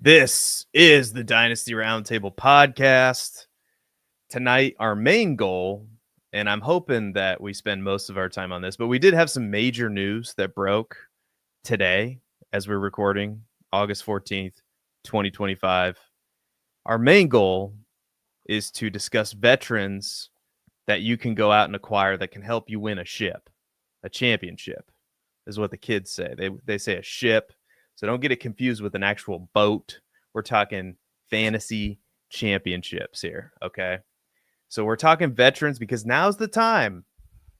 This is the Dynasty Roundtable podcast. Tonight, our main goal, and I'm hoping that we spend most of our time on this, but we did have some major news that broke today as we're recording August 14th, 2025. Our main goal is to discuss veterans that you can go out and acquire that can help you win a championship, is what the kids say. They say a ship. So don't get it confused with an actual boat. We're talking fantasy championships here, okay? So we're talking veterans because now's the time.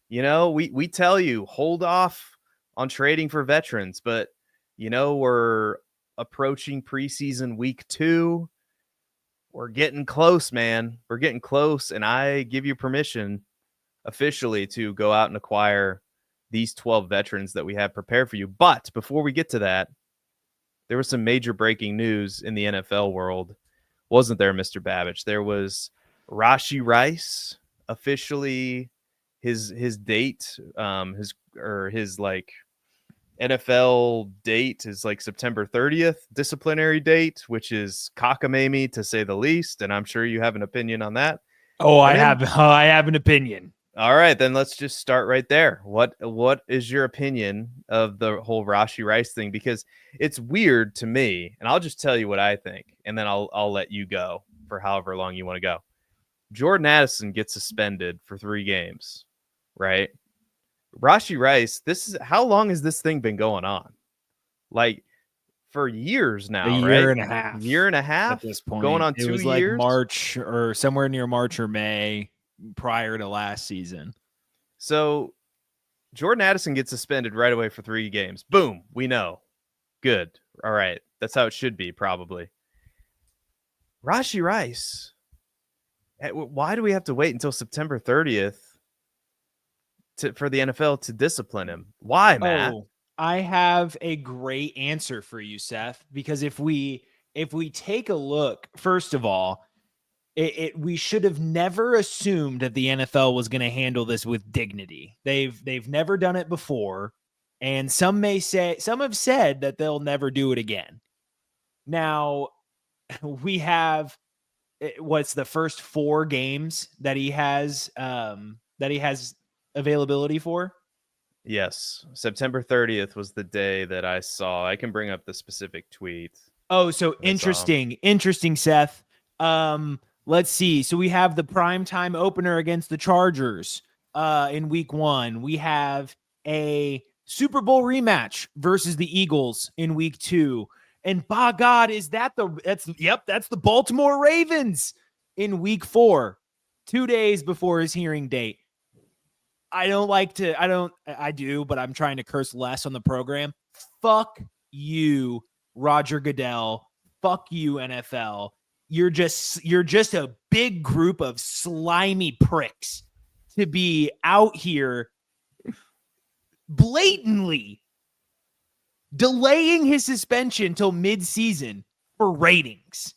You know, we tell you, hold off on trading for veterans, but, you know, we're approaching preseason week 2. We're getting close, man. We're getting close, and I give you permission officially to go out and acquire these 12 veterans that we have prepared for you. But before we get to that, there was some major breaking news in the NFL world, wasn't there, Mr. Babbage? There was Rashee Rice officially his date, his like NFL date is like September 30th, disciplinary date, which is cockamamie to say the least. And I'm sure you have an opinion on that. Oh, I have an opinion. All right, then let's just start right there. What is your opinion of the whole Rashee Rice thing? Because it's weird to me, and I'll just tell you what I think, and then I'll let you go for however long you want to go. Jordan Addison gets suspended for 3 games, right? Rashee Rice, how long has this thing been going on? Like for years now, a year and a half. Year and a half at this point. Going on it 2 was years. Like March or somewhere near March or May prior to last season. So Jordan Addison gets suspended right away for 3 games. Boom, we know. Good. All right. That's how it should be, probably. Rashee Rice, why do we have to wait until September 30th for the NFL to discipline him? Why, Matt? Oh, I have a great answer for you, Seth, because if we take a look, first of all, we should have never assumed that the NFL was going to handle this with dignity. They've never done it before, and some have said that they'll never do it again. Now, we have what's the first 4 games that he has availability for? Yes, September 30th was the day that I saw. I can bring up the specific tweet. Oh, so interesting, Seth. Let's see. So we have the primetime opener against the Chargers in week 1. We have a Super Bowl rematch versus the Eagles in week 2. And by God, that's the Baltimore Ravens in week 4, 2 days before his hearing date. I do, but I'm trying to curse less on the program. Fuck you, Roger Goodell. Fuck you, NFL. You're just a big group of slimy pricks to be out here blatantly delaying his suspension till mid-season for ratings.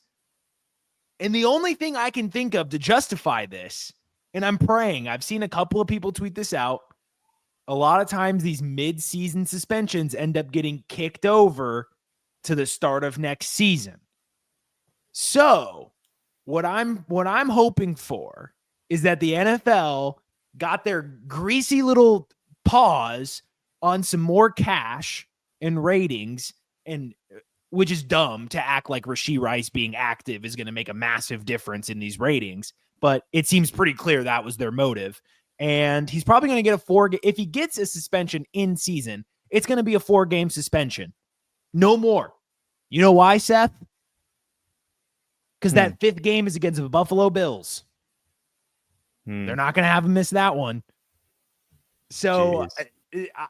And the only thing I can think of to justify this, and I'm praying, I've seen a couple of people tweet this out, a lot of times these mid-season suspensions end up getting kicked over to the start of next season. So what I'm hoping for is that the NFL got their greasy little paws on some more cash and ratings, and which is dumb to act like Rashee Rice being active is going to make a massive difference in these ratings. But it seems pretty clear that was their motive. And he's probably going to get if he gets a suspension in season, it's going to be a 4-game suspension. No more. You know why, Seth? Because that 5th game is against the Buffalo Bills. They're not going to have him miss that one. So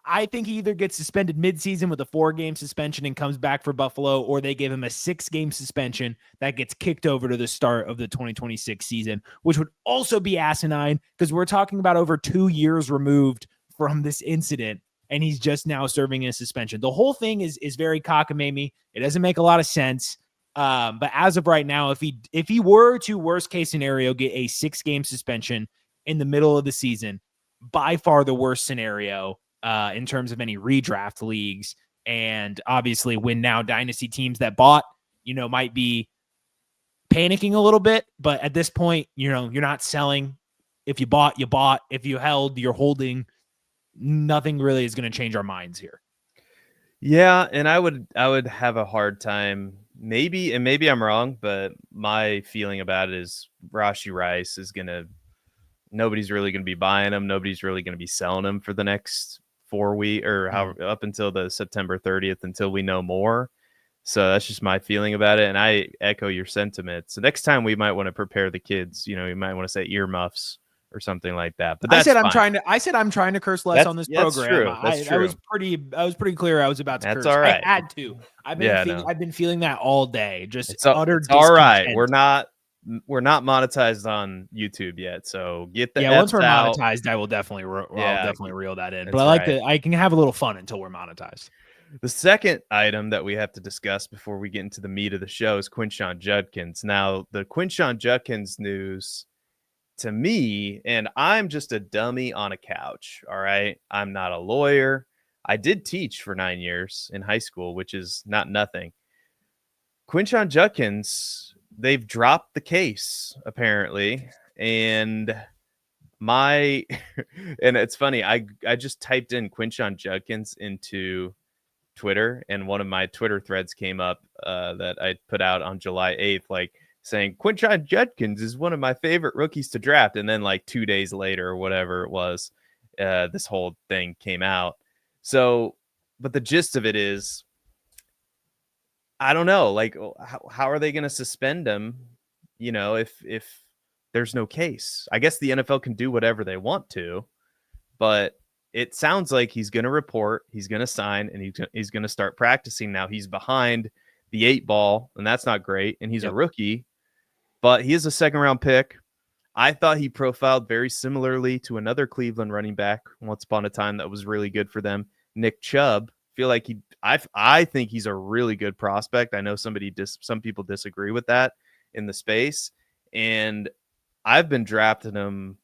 I think he either gets suspended mid-season with a 4-game suspension and comes back for Buffalo, or they give him a 6-game suspension that gets kicked over to the start of the 2026 season, which would also be asinine because we're talking about over 2 years removed from this incident, and he's just now serving a suspension. The whole thing is very cockamamie. It doesn't make a lot of sense. But as of right now, if he were to, worst case scenario, get a 6-game suspension in the middle of the season, by far the worst scenario in terms of any redraft leagues, and obviously win now dynasty teams that bought might be panicking a little bit, but at this point, you're not selling. If you bought, you bought. If you held, you're holding. Nothing really is going to change our minds here. Yeah, and I would have a hard time. Maybe I'm wrong, but my feeling about it is Rashee Rice is nobody's really gonna be buying him. Nobody's really gonna be selling him for the next 4 weeks or up until the September 30th until we know more. So that's just my feeling about it, and I echo your sentiment. So next time we might want to prepare the kids. You might want to say earmuffs or something like that. But that's I'm trying to curse less on this program. True. That's true. I was pretty clear I was about to curse. All right. I had to. I've been feeling that all day. It's all right. We're not monetized on YouTube yet, so get the once we're out. monetized, I will definitely reel that in. But I can have a little fun until we're monetized. The second item that we have to discuss before we get into the meat of the show is Quinshon Judkins. Now, the Quinshon Judkins news to me, and I'm just a dummy on a couch, all right? I'm not a lawyer. I did teach for 9 years in high school, which is not nothing. Quinshon Judkins, they've dropped the case, apparently, and and it's funny, I just typed in Quinshon Judkins into Twitter, and one of my Twitter threads came up that I put out on July 8th, saying Quinshon Judkins is one of my favorite rookies to draft. And then 2 days later or whatever it was, this whole thing came out. So, but the gist of it is, I don't know, how are they going to suspend him? If there's no case. I guess the NFL can do whatever they want to, but it sounds like he's going to report, he's going to sign, and he's going to start practicing. Now he's behind the 8 ball, and that's not great. And he's a rookie, but he is a second-round pick. I thought he profiled very similarly to another Cleveland running back once upon a time that was really good for them, Nick Chubb. I think he's a really good prospect. I know some people disagree with that in the space, and I've been drafting him.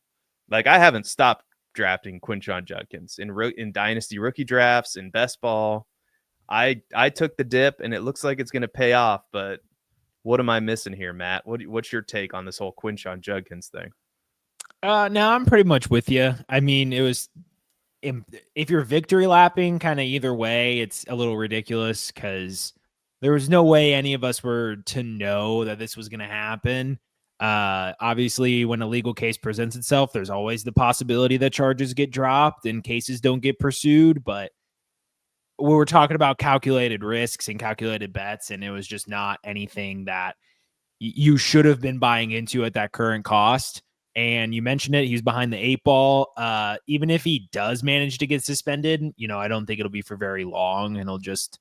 I haven't stopped drafting Quinshon Judkins in Dynasty rookie drafts, in best ball. I took the dip, and it looks like it's going to pay off, but what am I missing here, Matt? What's your take on this whole Quinshon Judkins thing? Now I'm pretty much with you. I mean, it was, if you're victory lapping kind of either way, it's a little ridiculous because there was no way any of us were to know that this was going to happen. Obviously, when a legal case presents itself, there's always the possibility that charges get dropped and cases don't get pursued. But we were talking about calculated risks and calculated bets, and it was just not anything that you should have been buying into at that current cost. And you mentioned it, he's behind the 8 ball. Even if he does manage to get suspended, I don't think it'll be for very long, and he'll just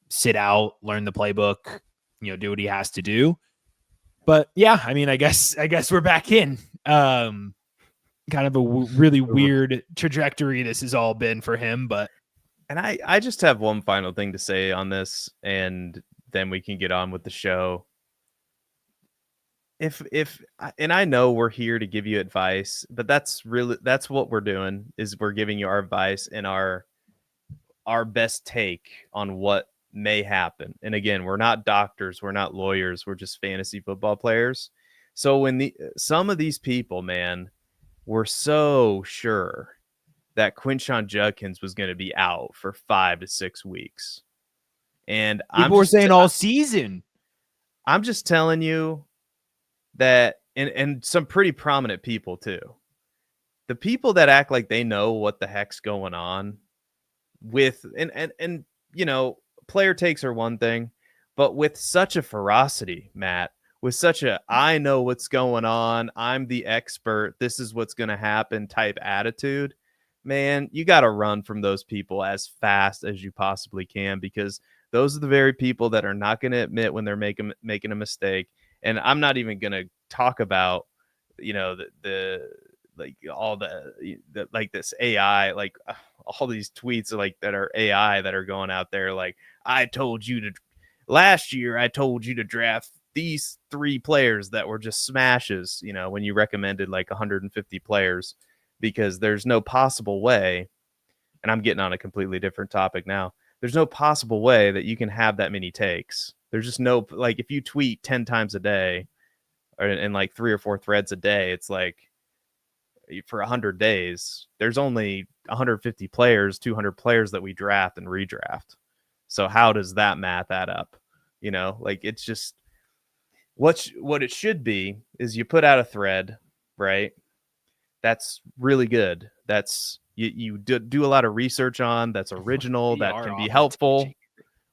sit out, learn the playbook, do what he has to do. But yeah, I mean, I guess we're back in. Kind of a really weird trajectory this has all been for him. But and I just have one final thing to say on this, and then we can get on with the show. And I know we're here to give you advice, but that's what we're doing, is we're giving you our advice and our best take on what may happen. And again, we're not doctors, we're not lawyers, we're just fantasy football players. So when some of these people, man, were so sure that Quinshon Judkins was going to be out for 5 to 6 weeks, and people were saying all season. I'm just telling you that, and some pretty prominent people too, the people that act like they know what the heck's going on with, and player takes are one thing, but with such a ferocity, Matt, with such a I know what's going on, I'm the expert, this is what's going to happen type attitude, man, you got to run from those people as fast as you possibly can, because those are the very people that are not going to admit when they're making a mistake. And I'm not even going to talk about, the all the like this AI, all these tweets that are AI that are going out there. Last year I told you to draft these 3 players that were just smashes, when you recommended 150 players, because there's no possible way. And I'm getting on a completely different topic now. There's no possible way that you can have that many takes There's just no, like, if you tweet 10 times a day or in like 3 or 4 threads a day, it's like for 100 days, there's only 150 players, 200 players that we draft and redraft. So how does that math add up? You know, like, it's just what it should be is you put out a thread, right? That's really good. That's you do a lot of research on, that's original, that can be helpful.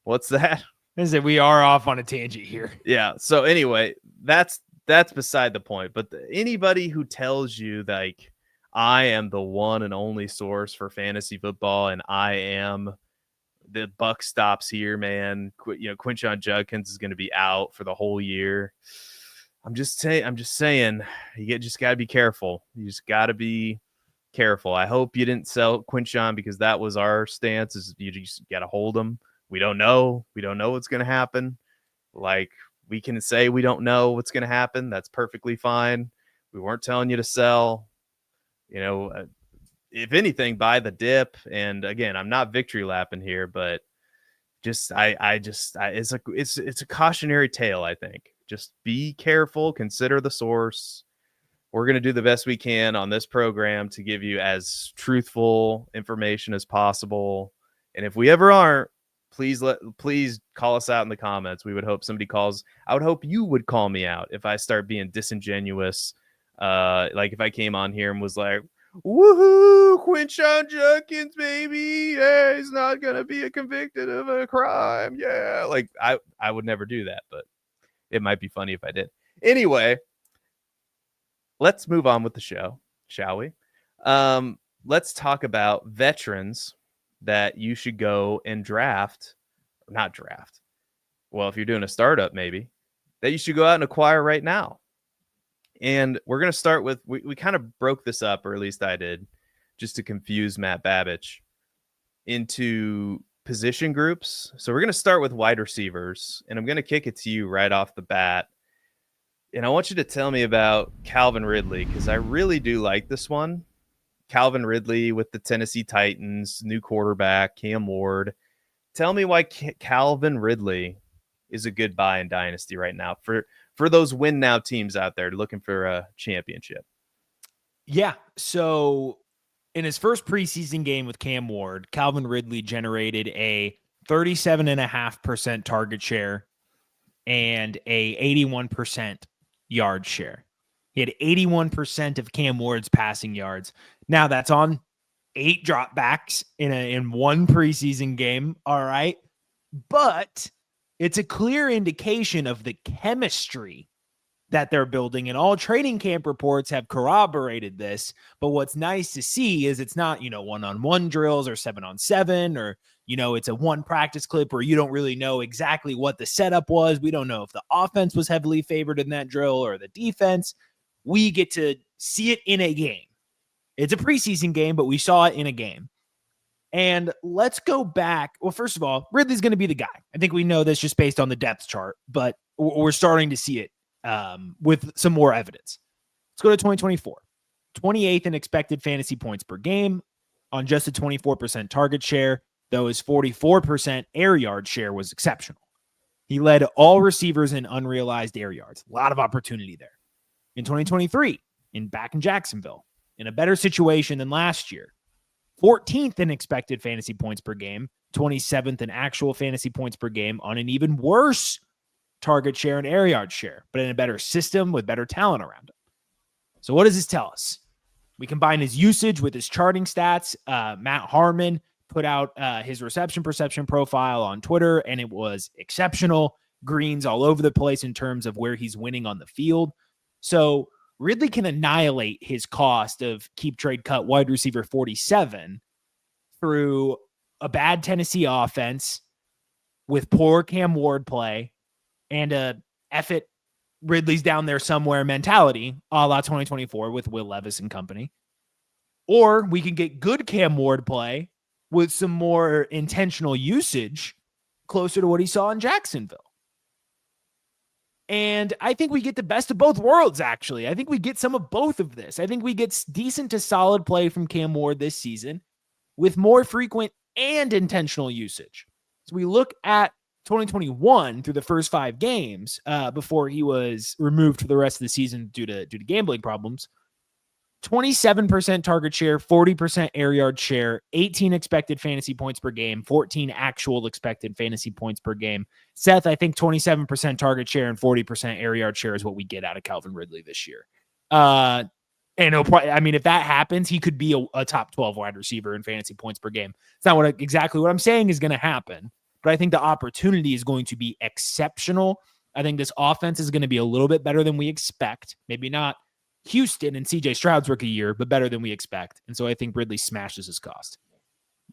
What's that? Is that we are off on a tangent here. Yeah. So anyway, that's beside the point. But anybody who tells you like I am the one and only source for fantasy football and I am the buck stops here, man. Quinshon Judkins is going to be out for the whole year. I'm just saying, you just got to be careful. You just got to be careful. I hope you didn't sell Quinshon because that was our stance. Is you just got to hold him. We don't know. We don't know what's going to happen. Like, we can say we don't know what's going to happen. That's perfectly fine. We weren't telling you to sell. If anything, buy the dip. And again, I'm not victory lapping here, but just it's a cautionary tale. I think just be careful, consider the source. We're going to do the best we can on this program to give you as truthful information as possible. And if we ever aren't, please call us out in the comments. We would hope somebody calls. I would hope you would call me out if I start being disingenuous. Like if I came on here and was like, woohoo, Quinshon Judkins, baby. Yeah, he's not going to be convicted of a crime. Yeah. Like I would never do that, but it might be funny if I did. Anyway, let's move on with the show, shall we? Let's talk about veterans that you should go and not draft. Well, if you're doing a startup, maybe that you should go out and acquire right now. And we're going to start with, we kind of broke this up, or at least I did, just to confuse Matt Babich, into position groups. So we're going to start with wide receivers, and I'm going to kick it to you right off the bat. And I want you to tell me about Calvin Ridley, because I really do like this one. Calvin Ridley with the Tennessee Titans, new quarterback, Cam Ward. Tell me why Calvin Ridley is a good buy in Dynasty right now for those win now teams out there looking for a championship. Yeah. So in his first preseason game with Cam Ward, Calvin Ridley generated a 37.5% target share and a 81% yard share. He had 81% of Cam Ward's passing yards. Now that's on 8 dropbacks in one preseason game. All right. But it's a clear indication of the chemistry that they're building, and all training camp reports have corroborated this. But what's nice to see is it's not, one-on-one drills or 7-on-7, or, it's a one practice clip where you don't really know exactly what the setup was. We don't know if the offense was heavily favored in that drill or the defense. We get to see it in a game. It's a preseason game, but we saw it in a game. And let's go back. Well, first of all, Ridley's going to be the guy. I think we know this just based on the depth chart, but we're starting to see it with some more evidence. Let's go to 2024. 28th in expected fantasy points per game on just a 24% target share, though his 44% air yard share was exceptional. He led all receivers in unrealized air yards. A lot of opportunity there. In 2023, back in Jacksonville, in a better situation than last year, 14th in expected fantasy points per game, 27th in actual fantasy points per game on an even worse target share and air yard share, but in a better system with better talent around him. So what does this tell us? We combine his usage with his charting stats. Matt Harmon put out his reception perception profile on Twitter, and it was exceptional. Greens all over the place in terms of where he's winning on the field. So Ridley can annihilate his cost of keep trade cut wide receiver 47 through a bad Tennessee offense with poor Cam Ward play and a F it, Ridley's down there somewhere mentality, a la 2024 with Will Levis and company. Or we can get good Cam Ward play with some more intentional usage closer to what he saw in Jacksonville. And I think we get the best of both worlds, actually. I think we get some of both of this. I think we get decent to solid play from Cam Ward this season with more frequent and intentional usage. So we look at 2021 through the first 5 games before he was removed for the rest of the season due to gambling problems. 27% target share, 40% air yard share, 18 expected fantasy points per game, 14 actual expected fantasy points per game. Seth, I think 27% target share and 40% air yard share is what we get out of Calvin Ridley this year. And if that happens, he could be a top 12 wide receiver in fantasy points per game. It's not exactly what I'm saying is going to happen, but I think the opportunity is going to be exceptional. I think this offense is going to be a little bit better than we expect. Maybe not Houston and CJ Stroud's rookie year, but better than we expect. And so I think Ridley smashes his cost.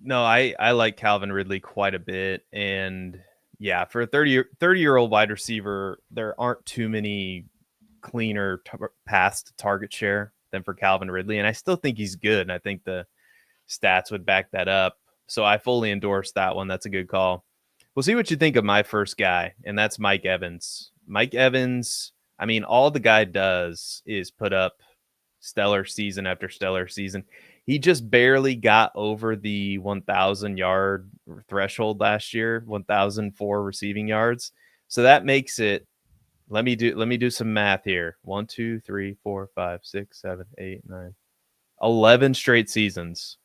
No, I like Calvin Ridley quite a bit. And yeah, for a 30-year-old wide receiver, there aren't too many cleaner paths to target share than for Calvin Ridley. And I still think he's good. And I think the stats would back that up. So I fully endorse that one. That's a good call. We'll see what you think of my first guy, and that's Mike Evans. Mike Evans, I mean, all the guy does is put up stellar season after stellar season. He just barely got over the 1,000 yard threshold last year, 1,004 receiving yards. So that makes it, let me do some math here. 1, 2, 3, 4, 5, 6, 7, 8, 9, 11 straight seasons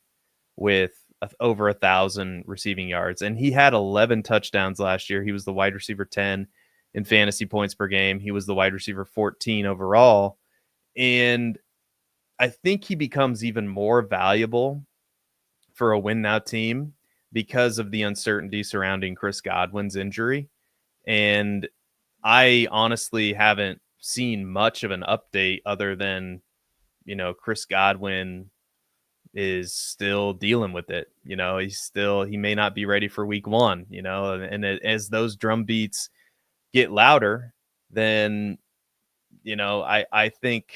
with over 1,000 receiving yards. And he had 11 touchdowns last year. He was the wide receiver 10 in fantasy points per game. He was the wide receiver 14 overall. And I think he becomes even more valuable for a win now team because of the uncertainty surrounding Chris Godwin's injury. And I honestly haven't seen much of an update other than, Chris Godwin is still dealing with it. He may not be ready for week 1, and as those drum beats get louder, then, I think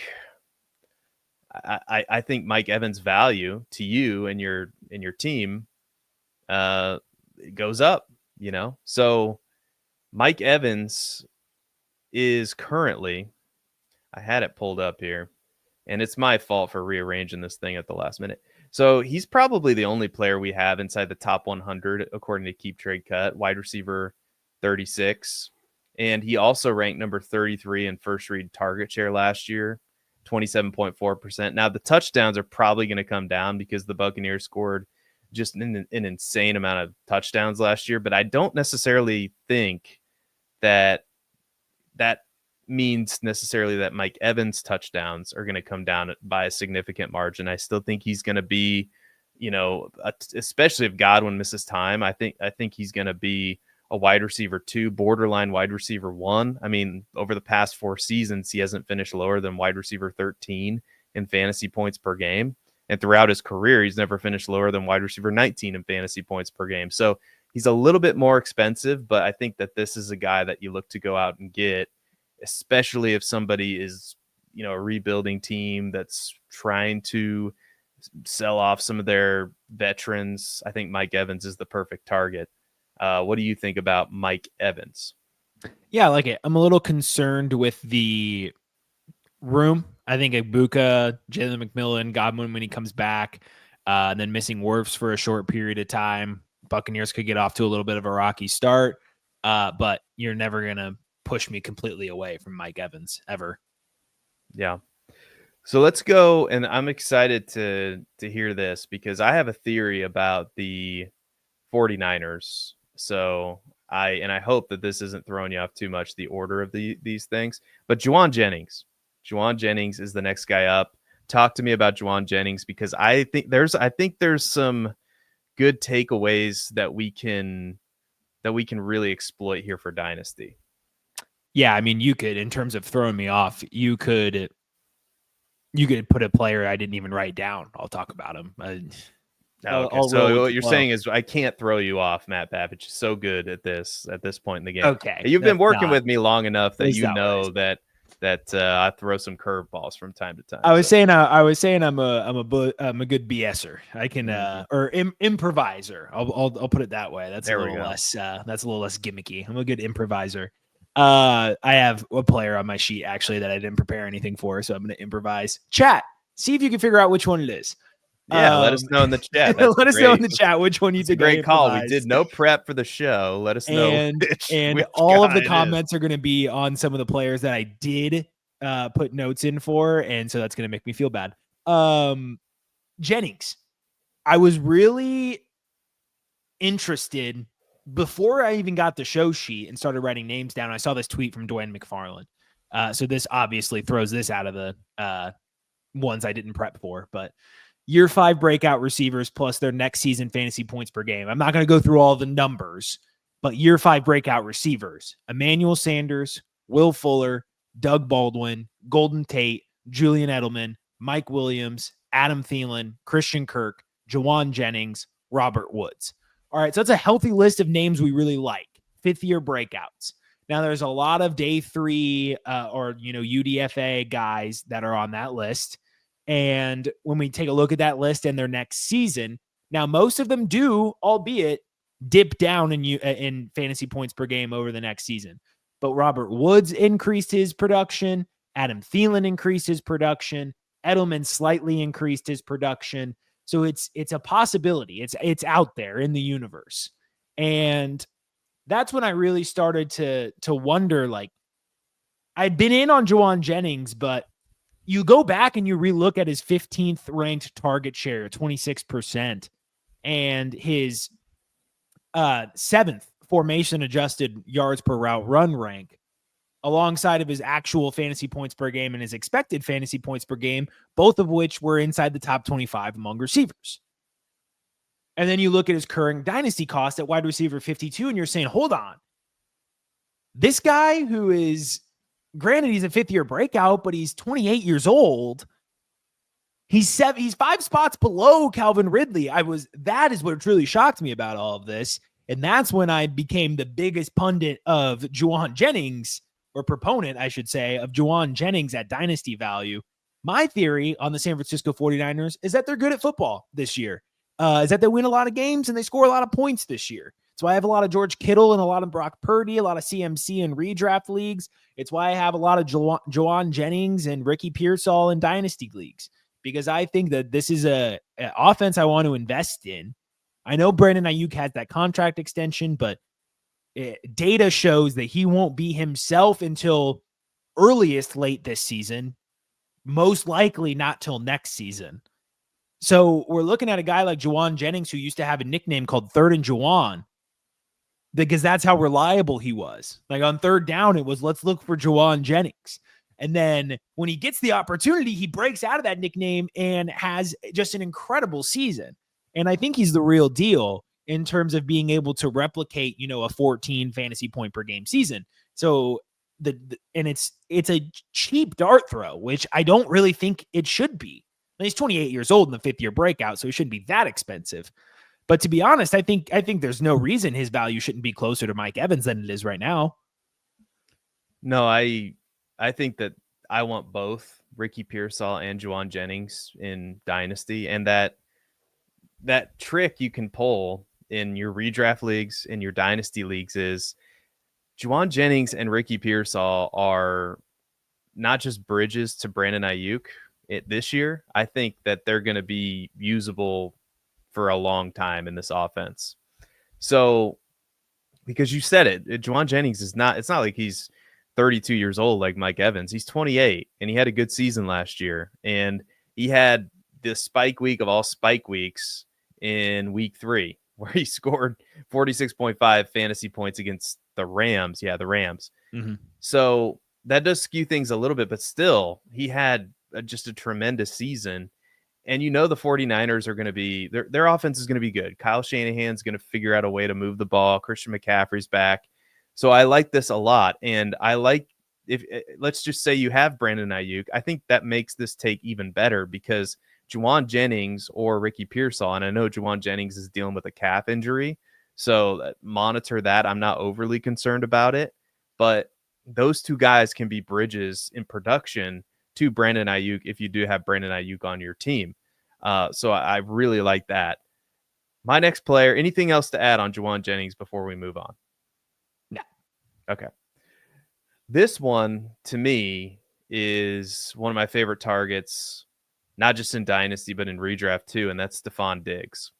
Mike Evans' value to you and your team goes up, So Mike Evans is currently, I had it pulled up here, and it's my fault for rearranging this thing at the last minute. So he's probably the only player we have inside the top 100, according to Keep Trade Cut, wide receiver 36. And he also ranked number 33 in first read target share last year, 27.4%. Now, the touchdowns are probably going to come down because the Buccaneers scored just an insane amount of touchdowns last year. But I don't necessarily think that means necessarily that Mike Evans' touchdowns are going to come down by a significant margin. I still think he's going to be, especially if Godwin misses time, I think he's going to be a wide receiver 2, borderline wide receiver 1. I mean, over the past 4 seasons, he hasn't finished lower than wide receiver 13 in fantasy points per game. And throughout his career, he's never finished lower than wide receiver 19 in fantasy points per game. So he's a little bit more expensive, but I think that this is a guy that you look to go out and get, especially if somebody is, a rebuilding team that's trying to sell off some of their veterans. I think Mike Evans is the perfect target. What do you think about Mike Evans? Yeah, I like it. I'm a little concerned with the room. I think Ibuka, Jalen McMillan, Godwin when he comes back, and then missing Wirfs for a short period of time. Buccaneers could get off to a little bit of a rocky start, but you're never going to push me completely away from Mike Evans ever. Yeah. So let's go. And I'm excited to hear this because I have a theory about the 49ers. So I hope that this isn't throwing you off too much, the order of these things, but Jauan Jennings is the next guy up. Talk to me about Jauan Jennings, because I think there's some good takeaways that we can really exploit here for Dynasty. Yeah, I mean, you could, in terms of throwing me off, you could put a player I didn't even write down. I'll talk about him. Okay. So what you're saying is I can't throw you off, Matt Babbage. So good at this point in the game. Okay, you've been working with me long enough that you know that I throw some curveballs from time to time. I was saying I'm a good BSer. I can or improviser. I'll put it that way. That's a little less gimmicky. I'm a good improviser. I have a player on my sheet actually that I didn't prepare anything for, so I'm going to improvise. Chat, see if you can figure out which one it is. Yeah, let us know in the chat. That's let us know in the great. chat which one you It's a think I great call. We improvised. did no prep for the show. Let us know And which all of guy the it is. comments are going to be on some of the players that I did put notes in for, and so that's going to make me feel bad. Jennings, I was really interested before I even got the show sheet and started writing names down. I saw this tweet from Dwayne McFarland. So this obviously throws this out of the ones I didn't prep for, but year 5 breakout receivers plus their next season fantasy points per game. I'm not going to go through all the numbers, but year 5 breakout receivers: Emmanuel Sanders, Will Fuller, Doug Baldwin, Golden Tate, Julian Edelman, Mike Williams, Adam Thielen, Christian Kirk, Jauan Jennings, Robert Woods. All right, so that's a healthy list of names we really like. 5th-year breakouts. Now, there's a lot of day 3 or UDFA guys that are on that list. And when we take a look at that list and their next season, now most of them do, albeit dip down in fantasy points per game over the next season. But Robert Woods increased his production. Adam Thielen increased his production. Edelman slightly increased his production. So it's a possibility. It's out there in the universe. And that's when I really started to wonder, like, I'd been in on Jauan Jennings, but you go back and you relook at his 15th ranked target share, 26%, and his 7th formation adjusted yards per route run rank, alongside of his actual fantasy points per game and his expected fantasy points per game, both of which were inside the top 25 among receivers. And then you look at his current dynasty cost at wide receiver 52, and you're saying, hold on. This guy who is, granted, he's a 5th-year breakout, but he's 28 years old. He's 5 spots below Calvin Ridley. That is what really shocked me about all of this. And that's when I became the biggest pundit of Jauan Jennings, or proponent, I should say, of Jauan Jennings at dynasty value. My theory on the San Francisco 49ers is that they're good at football this year. Is that they win a lot of games and they score a lot of points this year. It's why I have a lot of George Kittle and a lot of Brock Purdy, a lot of CMC and redraft leagues. It's why I have a lot of Jauan Jennings and Ricky Pearsall in dynasty leagues, because I think that this is an offense I want to invest in. I know Brandon Ayuk has that contract extension, but data shows that he won't be himself until earliest late this season, most likely not till next season. So we're looking at a guy like Jauan Jennings, who used to have a nickname called Third and Jauan, because that's how reliable he was. Like on third down, it was, let's look for Jauan Jennings. And then when he gets the opportunity, he breaks out of that nickname and has just an incredible season. And I think he's the real deal in terms of being able to replicate, a 14 fantasy point per game season. So and it's a cheap dart throw, which I don't really think it should be. And he's 28 years old in the 5th-year breakout, so he shouldn't be that expensive. But to be honest, I think there's no reason his value shouldn't be closer to Mike Evans than it is right now. No, I think that I want both Ricky Pearsall and Jauan Jennings in Dynasty, and that trick you can pull in your redraft leagues, in your Dynasty leagues, is Jauan Jennings and Ricky Pearsall are not just bridges to Brandon Ayuk this year. I think that they're going to be usable for a long time in this offense. So, because you said it, Jauan Jennings it's not like he's 32 years old like Mike Evans. He's 28, and he had a good season last year. And he had this spike week of all spike weeks in week 3, where he scored 46.5 fantasy points against the Rams. Yeah, the Rams. Mm-hmm. So that does skew things a little bit, but still, he had just a tremendous season. And the 49ers are going to be, their offense is going to be good. Kyle Shanahan's going to figure out a way to move the ball. Christian McCaffrey's back. So I like this a lot. And I like, if let's just say you have Brandon Ayuk, I think that makes this take even better, because Jauan Jennings or Ricky Pearsall, and I know Jauan Jennings is dealing with a calf injury, so monitor that. I'm not overly concerned about it, but those two guys can be bridges in production to Brandon Ayuk if you do have Brandon Ayuk on your team. So I really like that. My next player, anything else to add on Jauan Jennings before we move on? No. Okay. This one, to me, is one of my favorite targets not just in Dynasty, but in redraft too, and that's Stefon Diggs.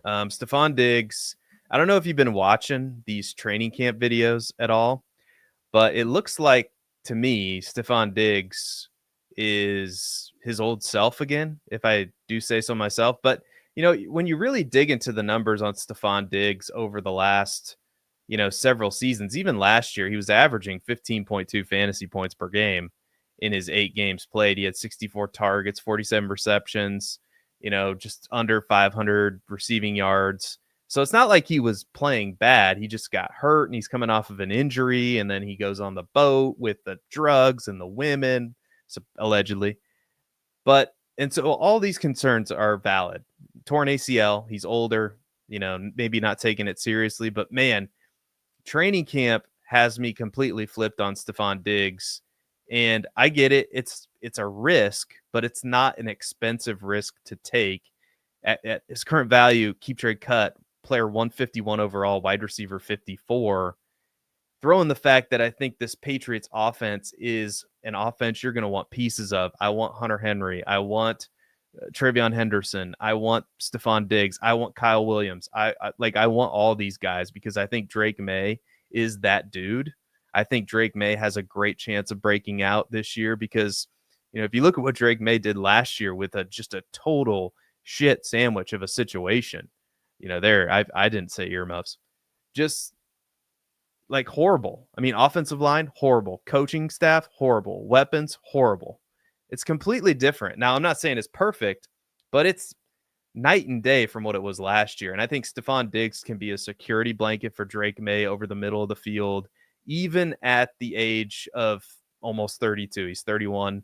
Stefon Diggs, I don't know if you've been watching these training camp videos at all, but it looks like to me, Stefon Diggs is his old self again, if I do say so myself. But, when you really dig into the numbers on Stefon Diggs over the last, several seasons, even last year, he was averaging 15.2 fantasy points per game in his 8 games played. He had 64 targets, 47 receptions, just under 500 receiving yards. So it's not like he was playing bad. He just got hurt and he's coming off of an injury. And then he goes on the boat with the drugs and the women, allegedly. And so all these concerns are valid. Torn ACL, he's older, maybe not taking it seriously. But man, training camp has me completely flipped on Stefon Diggs. And I get it. It's a risk, but it's not an expensive risk to take. At his current value, keep trade cut, player 151 overall, wide receiver 54. Throw in the fact that I think this Patriots offense is an offense you're going to want pieces of. I want Hunter Henry. I want Travion Henderson. I want Stefon Diggs. I want Kyle Williams. I want all these guys because I think Drake May is that dude. I think Drake May has a great chance of breaking out this year because, if you look at what Drake May did last year with just a total shit sandwich of a situation, I didn't say earmuffs, just like horrible. I mean, offensive line, horrible. Coaching staff, horrible. Weapons, horrible. It's completely different. Now, I'm not saying it's perfect, but it's night and day from what it was last year. And I think Stefon Diggs can be a security blanket for Drake May over the middle of the field, even at the age of almost 32. He's 31,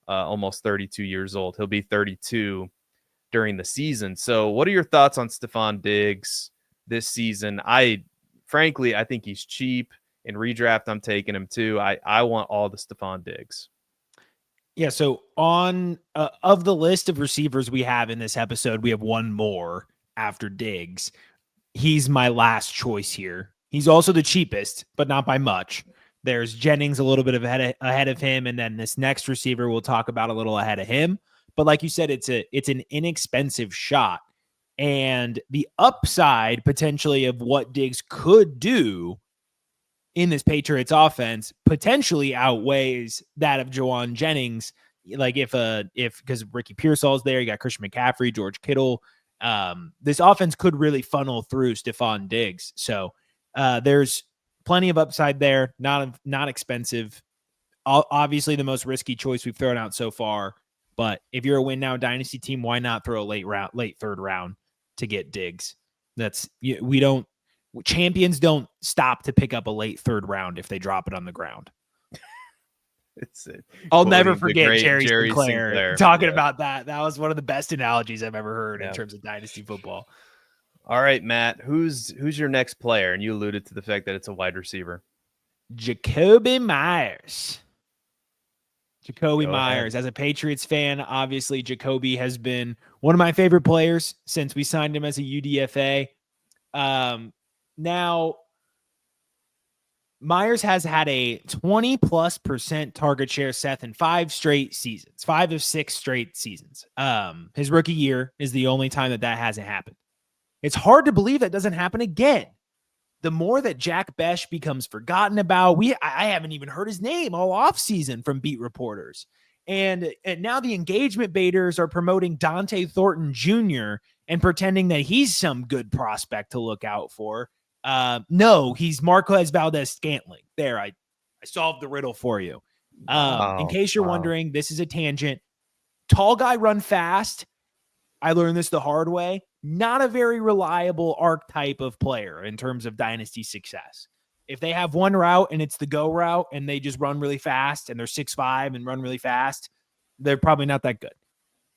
almost 32 years old. He'll be 32 during the season. So what are your thoughts on Stefon Diggs this season? Frankly, I think he's cheap. In redraft, I'm taking him too. I want all the Stefon Diggs. Yeah, so on of the list of receivers we have in this episode, we have one more after Diggs. He's my last choice here. He's also the cheapest, but not by much. There's Jennings a little bit ahead of him, and then this next receiver we'll talk about a little ahead of him. But like you said, it's an inexpensive shot. And the upside potentially of what Diggs could do in this Patriots offense potentially outweighs that of Jauan Jennings. Like because Ricky Pearsall's there, you got Christian McCaffrey, George Kittle. This offense could really funnel through Stefon Diggs. So there's plenty of upside there. Not expensive. Obviously the most risky choice we've thrown out so far. But if you're a win now dynasty team, why not throw a late third round to get Diggs? Champions don't stop to pick up a late third round if they drop it on the ground. I'll never forget Jerry Sinclair talking about that. That was one of the best analogies I've ever heard in terms of dynasty football. All right, Matt, who's your next player? And you alluded to the fact that it's a wide receiver. Jakobi Meyers. Jakobi Meyers. As a Patriots fan, obviously Jakobi has been one of my favorite players since we signed him as a UDFA. Now, Meyers has had a 20+% target share, Seth, in 5 of 6 straight seasons. His rookie year is the only time that hasn't happened. It's hard to believe that doesn't happen again. The more that Jack Besh becomes forgotten about, I haven't even heard his name all offseason from beat reporters. And now the engagement baiters are promoting Dante Thornton Jr. and pretending that he's some good prospect to look out for. No, he's Marquez Valdez-Scantling. There, I solved the riddle for you. In case you're wondering, this is a tangent. Tall guy run fast. I learned this the hard way. Not a very reliable archetype of player in terms of dynasty success. If they have one route and it's the go route and they just run really fast and they're 6'5" and run really fast, they're probably not that good.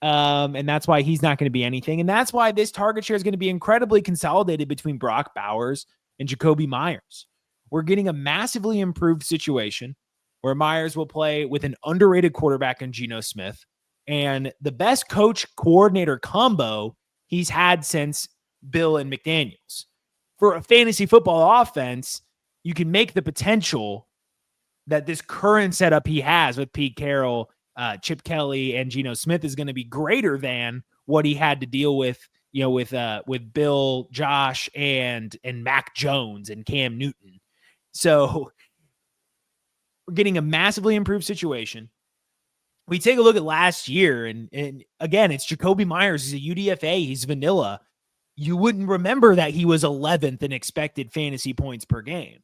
And that's why he's not going to be anything. And that's why this target share is going to be incredibly consolidated between Brock Bowers and Jakobi Meyers. We're getting a massively improved situation where Meyers will play with an underrated quarterback in Geno Smith and the best coach coordinator combo he's had since Bill and McDaniels. For a fantasy football offense, you can make the potential that this current setup he has with Pete Carroll Chip Kelly and Geno Smith is going to be greater than what he had to deal with, with Bill, Josh, and Mac Jones and Cam Newton. So we're getting a massively improved situation. We take a look at last year, and again, it's Jakobi Meyers. He's a UDFA. He's vanilla. You wouldn't remember that he was 11th in expected fantasy points per game.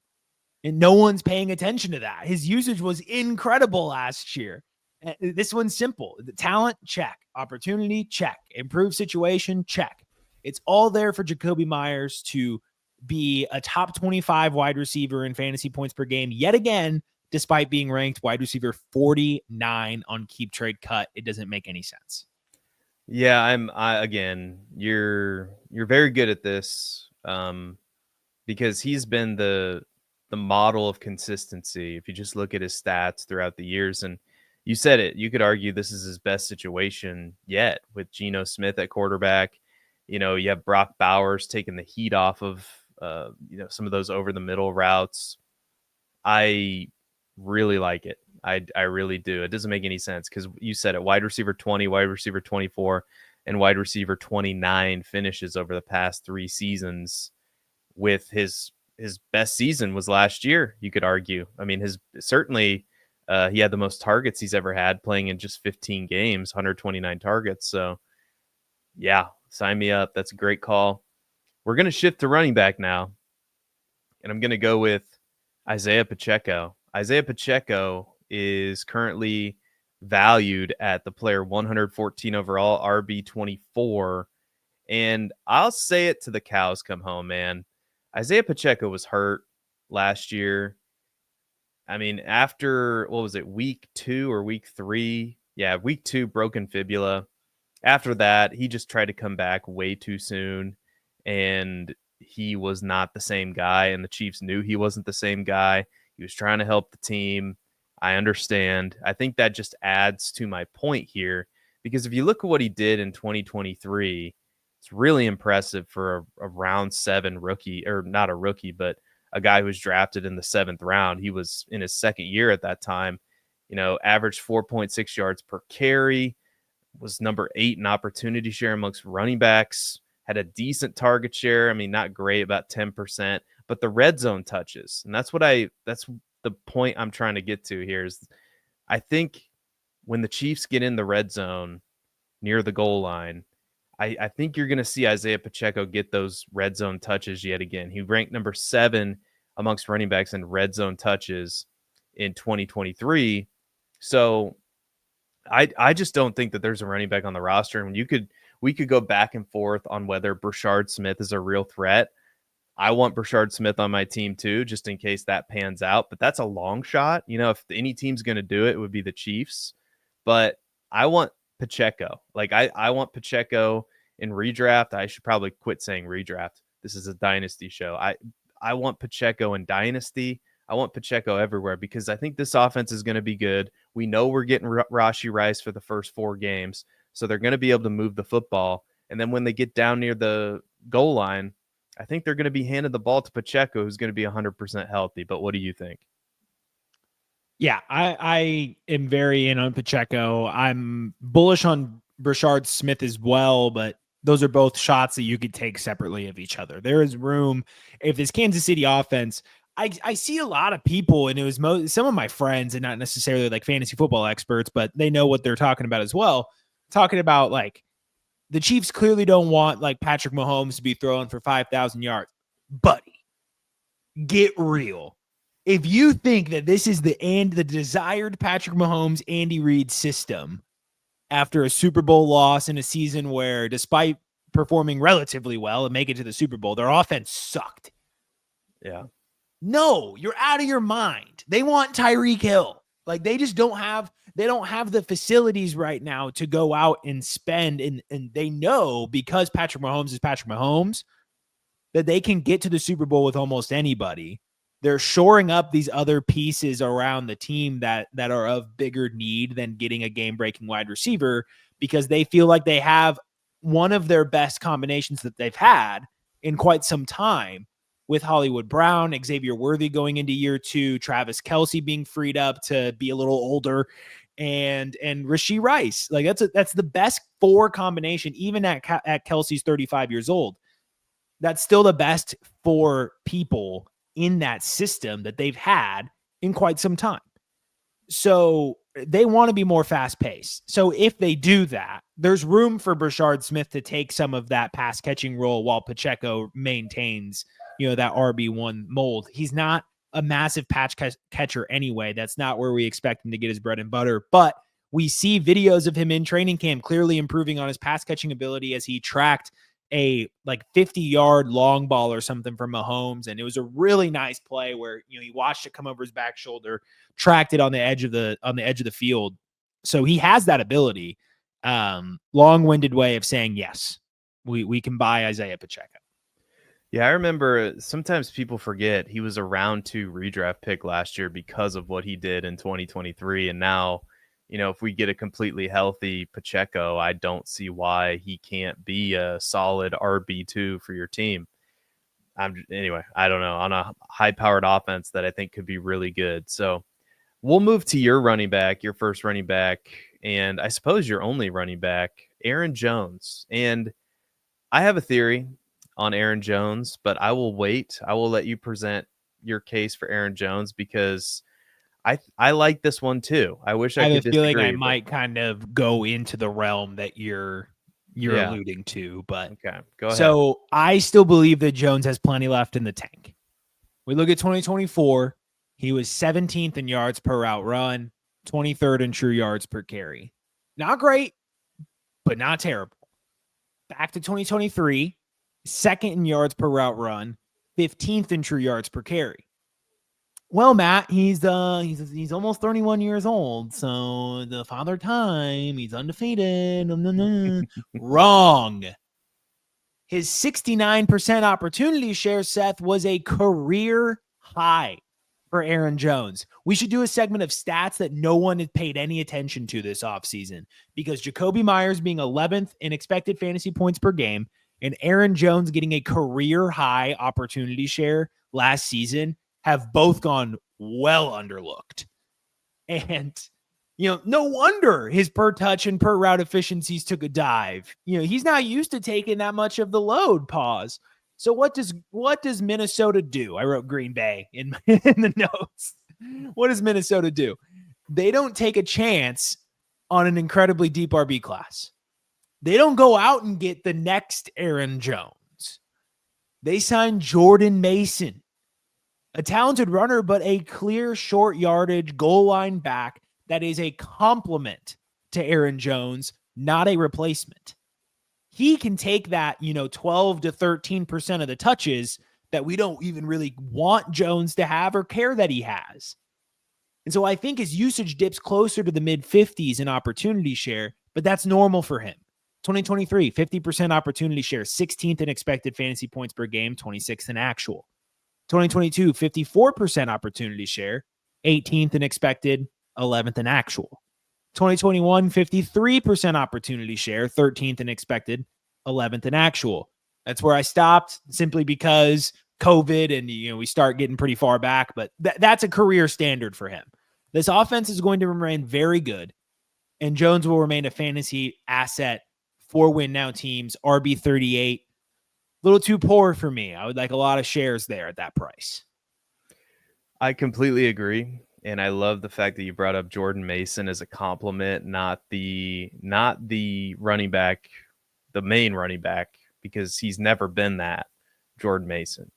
And no one's paying attention to that. His usage was incredible last year. This one's simple. The talent, check. Opportunity, check. Improved situation, check. It's all there for Jakobi Meyers to be a top 25 wide receiver in fantasy points per game yet again, despite being ranked wide receiver 49 on Keep Trade Cut. It doesn't make any sense. Yeah, again, you're very good at this because he's been the model of consistency. If you just look at his stats throughout the years, and you said it, you could argue this is his best situation yet with Geno Smith at quarterback. You have Brock Bowers taking the heat off of some of those over the middle routes. I really like it. I really do. It doesn't make any sense because you said it, wide receiver 20, wide receiver 24, and wide receiver 29 finishes over the past 3 seasons. With his best season was last year, you could argue. I mean, he had the most targets he's ever had playing in just 15 games, 129 targets. So yeah, sign me up. That's a great call. We're going to shift to running back now, and I'm going to go with Isiah Pacheco. Isiah Pacheco is currently valued at the player 114 overall, RB24. And I'll say it till the cows come home, man. Isiah Pacheco was hurt last year. I mean, after, week 2 or week 3? Yeah, week 2, broken fibula. After that, he just tried to come back way too soon, and he was not the same guy, and the Chiefs knew he wasn't the same guy. He was trying to help the team. I understand. I think that just adds to my point here, because if you look at what he did in 2023, it's really impressive for a round 7 rookie, or not a rookie, but a guy who was drafted in the 7th round. He was in his 2nd year at that time, averaged 4.6 yards per carry, was number 8 in opportunity share amongst running backs, had a decent target share. I mean, not great, about 10%, but the red zone touches. And that's the point I'm trying to get to here is I think when the Chiefs get in the red zone near the goal line, I think you're going to see Isiah Pacheco get those red zone touches yet again. He ranked number 7 amongst running backs in red zone touches in 2023. So I just don't think that there's a running back on the roster. And we could go back and forth on whether Brashard Smith is a real threat. I want Brashard Smith on my team too, just in case that pans out. But that's a long shot. If any team's going to do it, it would be the Chiefs. But I want Pacheco. Like I want Pacheco in redraft. I should probably quit saying redraft. This is a Dynasty show. I want Pacheco in Dynasty. I want Pacheco everywhere because I think this offense is going to be good. We know we're getting Rashee Rice for the first 4 games, so they're going to be able to move the football. And then when they get down near the goal line, I think they're going to be handed the ball to Pacheco, who's going to be 100% healthy. But what do you think? Yeah, I am very in on Pacheco. I'm bullish on Brashard Smith as well, but those are both shots that you could take separately of each other. There is room. If this Kansas City offense, I see a lot of people, and it was some of my friends, and not necessarily like fantasy football experts, but they know what they're talking about as well, talking about like the Chiefs clearly don't want like Patrick Mahomes to be throwing for 5,000 yards. Buddy, get real. If you think that this is the desired Patrick Mahomes, Andy Reid system after a Super Bowl loss in a season where, despite performing relatively well and making it to the Super Bowl, their offense sucked. Yeah. No, you're out of your mind. They want Tyreek Hill. Like they just don't have the facilities right now to go out and spend. And they know because Patrick Mahomes is Patrick Mahomes that they can get to the Super Bowl with almost anybody. They're shoring up these other pieces around the team that are of bigger need than getting a game-breaking wide receiver because they feel like they have one of their best combinations that they've had in quite some time with Hollywood Brown, Xavier Worthy going into year 2, Travis Kelce being freed up to be a little older, and Rashee Rice. Like that's the best 4 combination, even at Kelce's 35 years old. That's still the best 4 people in that system that they've had in quite some time. So they want to be more fast paced. So if they do that, there's room for Brashard Smith to take some of that pass catching role while Pacheco maintains, that RB1 mold. He's not a massive patch catcher anyway. That's not where we expect him to get his bread and butter, but we see videos of him in training camp clearly improving on his pass catching ability as he tracked a 50-yard long ball or something from Mahomes. And it was a really nice play where, he watched it come over his back shoulder, tracked it on the edge of the field. So he has that ability. Long-winded way of saying, yes, we can buy Isiah Pacheco. Yeah, I remember sometimes people forget he was a round 2 redraft pick last year because of what he did in 2023. And now, if we get a completely healthy Pacheco, I don't see why he can't be a solid RB2 for your team. Anyway, I don't know, on a high-powered offense that I think could be really good. So we'll move to your running back, your first running back, and I suppose your only running back, Aaron Jones. And I have a theory on Aaron Jones, but I will wait. I will let you present your case for Aaron Jones because I like this one too. I wish I could disagree. I have a feeling I might kind of go into the realm that you're alluding to, but okay, go ahead. So I still believe that Jones has plenty left in the tank. We look at 2024. He was 17th in yards per route run, 23rd in true yards per carry. Not great, but not terrible. Back to 2023, second in yards per route run, 15th in true yards per carry. Well, Matt, he's almost 31 years old, so the father time, he's undefeated. Wrong. His 69% opportunity share, Seth, was a career high for Aaron Jones. We should do a segment of stats that no one had paid any attention to this offseason because Jakobi Meyers being 11th in expected fantasy points per game and Aaron Jones getting a career high opportunity share last season have both gone well underlooked. And, no wonder his per touch and per route efficiencies took a dive. He's not used to taking that much of the load. Pause. So what does Minnesota do? I wrote Green Bay in the notes. What does Minnesota do? They don't take a chance on an incredibly deep RB class. They don't go out and get the next Aaron Jones. They sign Jordan Mason, a talented runner, but a clear short yardage goal line back that is a complement to Aaron Jones, not a replacement. He can take that, 12 to 13% of the touches that we don't even really want Jones to have or care that he has. And so I think his usage dips closer to the mid 50s in opportunity share, but that's normal for him. 2023, 50% opportunity share, 16th in expected fantasy points per game, 26th in actual. 2022, 54% opportunity share, 18th in expected, 11th in actual. 2021, 53% opportunity share, 13th in expected, 11th in actual. That's where I stopped simply because COVID and, we start getting pretty far back, but that's a career standard for him. This offense is going to remain very good, and Jones will remain a fantasy asset for win now teams, RB38. A little too poor for me. I would like a lot of shares there at that price. I completely agree. And I love the fact that you brought up Jordan Mason as a compliment, not the running back, the main running back, because he's never been that, Jordan Mason.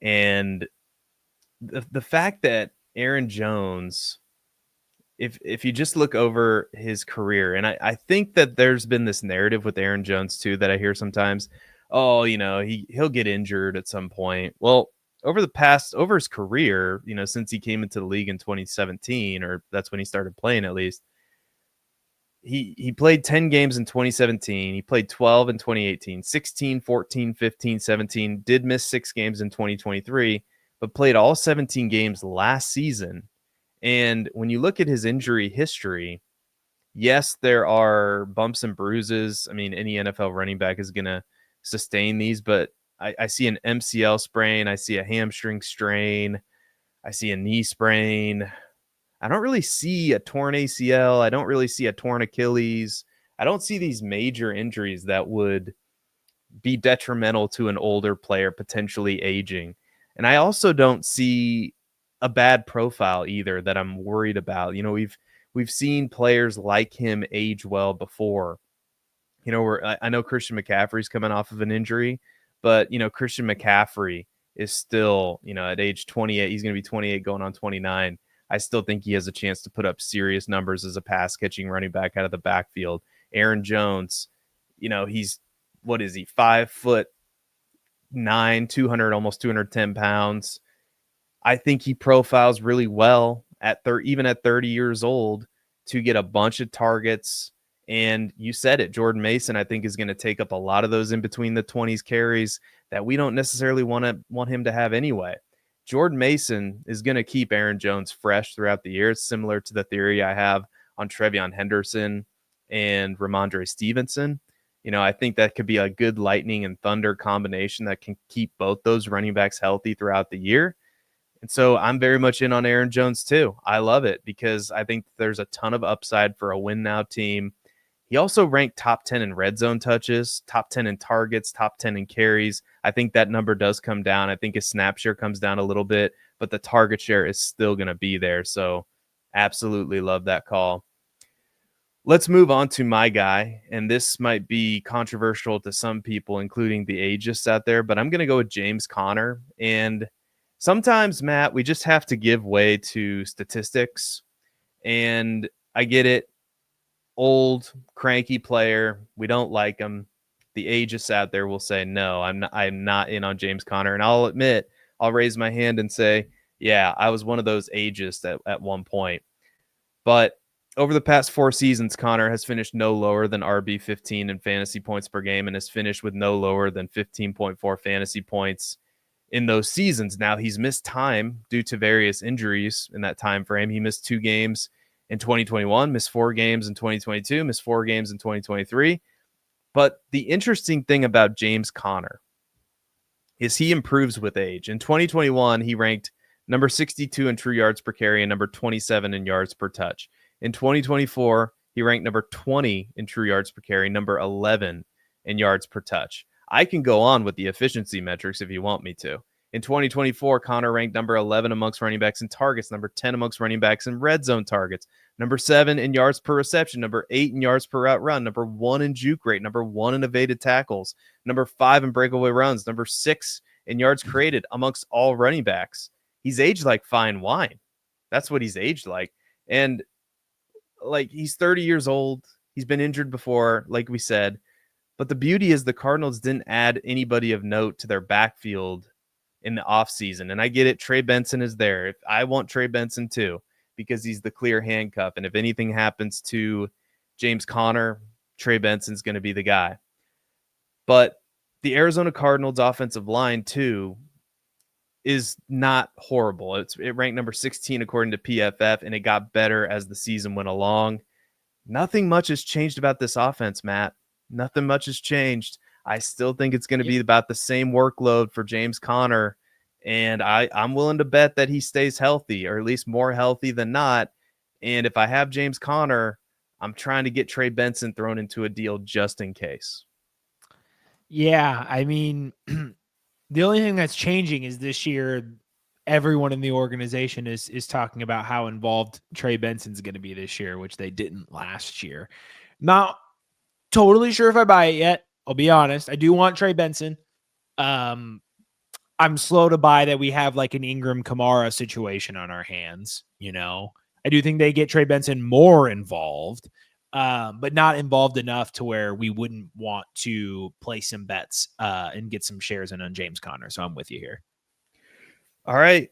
And the fact that Aaron Jones, if you just look over his career, and I think that there's been this narrative with Aaron Jones too that I hear sometimes, he'll get injured at some point. Well, over his career, since he came into the league in 2017, or that's when he started playing at least, he played 10 games in 2017. He played 12 in 2018, 16, 14, 15, 17, did miss 6 games in 2023, but played all 17 games last season. And when you look at his injury history, yes, there are bumps and bruises. I mean, any NFL running back is going to sustain these, but I see an MCL sprain. I see a hamstring strain. I see a knee sprain. I don't really see a torn ACL. I don't really see a torn Achilles. I don't see these major injuries that would be detrimental to an older player potentially aging. And I also don't see a bad profile either that I'm worried about. You know, we've seen players like him age well before. You know, I know Christian McCaffrey's coming off of an injury, but you know, Christian McCaffrey is still, you know, at age 28, he's going to be 28 going on 29. I still think he has a chance to put up serious numbers as a pass catching running back out of the backfield. Aaron Jones, you know, he's, what is he, 5'9", 200, almost 210 pounds. I think he profiles really well at even at 30 years old to get a bunch of targets. And you said it, Jordan Mason, I think, is going to take up a lot of those in between the 20s carries that we don't necessarily want him to have anyway. Jordan Mason is going to keep Aaron Jones fresh throughout the year. It's similar to the theory I have on Trevion Henderson and Ramondre Stevenson. You know, I think that could be a good lightning and thunder combination that can keep both those running backs healthy throughout the year. And so I'm very much in on Aaron Jones too. I love it because I think there's a ton of upside for a win now team. He also ranked top 10 in red zone touches, top 10 in targets, top 10 in carries. I think that number does come down. I think his snap share comes down a little bit, but the target share is still going to be there. So absolutely love that call. Let's move on to my guy. And this might be controversial to some people, including the ageists out there, but I'm going to go with James Conner. And sometimes, Matt, we just have to give way to statistics. And I get it. Old, cranky player. We don't like him. The ageists out there will say, no, I'm not in on James Conner. And I'll admit, I'll raise my hand and say, yeah, I was one of those ageists at one point. But over the past 4 seasons, Conner has finished no lower than RB15 in fantasy points per game and has finished with no lower than 15.4 fantasy points in those seasons. Now, he's missed time due to various injuries in that time frame. He missed 2 games in 2021, missed 4 games in 2022, missed 4 games in 2023. But the interesting thing about James Conner is he improves with age. In 2021, he ranked number 62 in true yards per carry and number 27 in yards per touch. In 2024, he ranked number 20 in true yards per carry, number 11 in yards per touch. I can go on with the efficiency metrics if you want me to. In 2024, Conner ranked number 11 amongst running backs in targets, number 10 amongst running backs in red zone targets, number 7 in yards per reception, number 8 in yards per route run, number 1 in juke rate, number 1 in evaded tackles, number 5 in breakaway runs, number 6 in yards created amongst all running backs. He's aged like fine wine. That's what he's aged like. And like, he's 30 years old. He's been injured before, like we said. But the beauty is the Cardinals didn't add anybody of note to their backfield in the offseason. And I get it. Trey Benson is there. I want Trey Benson too, because he's the clear handcuff. And if anything happens to James Conner, Trey Benson's going to be the guy. But the Arizona Cardinals offensive line too is not horrible. It ranked number 16 according to PFF, and it got better as the season went along. Nothing much has changed about this offense, Matt. Nothing much has changed. I still think it's going to be about the same workload for James Conner, and I'm willing to bet that he stays healthy, or at least more healthy than not. And if I have James Conner, I'm trying to get Trey Benson thrown into a deal just in case. Yeah, I mean, the only thing that's changing is this year, everyone in the organization is talking about how involved Trey Benson's going to be this year, which they didn't last year. Not totally sure if I buy it yet. I'll be honest. I do want Trey Benson. I'm slow to buy that we have like an Engram Kamara situation on our hands. You know, I do think they get Trey Benson more involved, but not involved enough to where we wouldn't want to place some bets and get some shares in on James Conner. So I'm with you here. All right.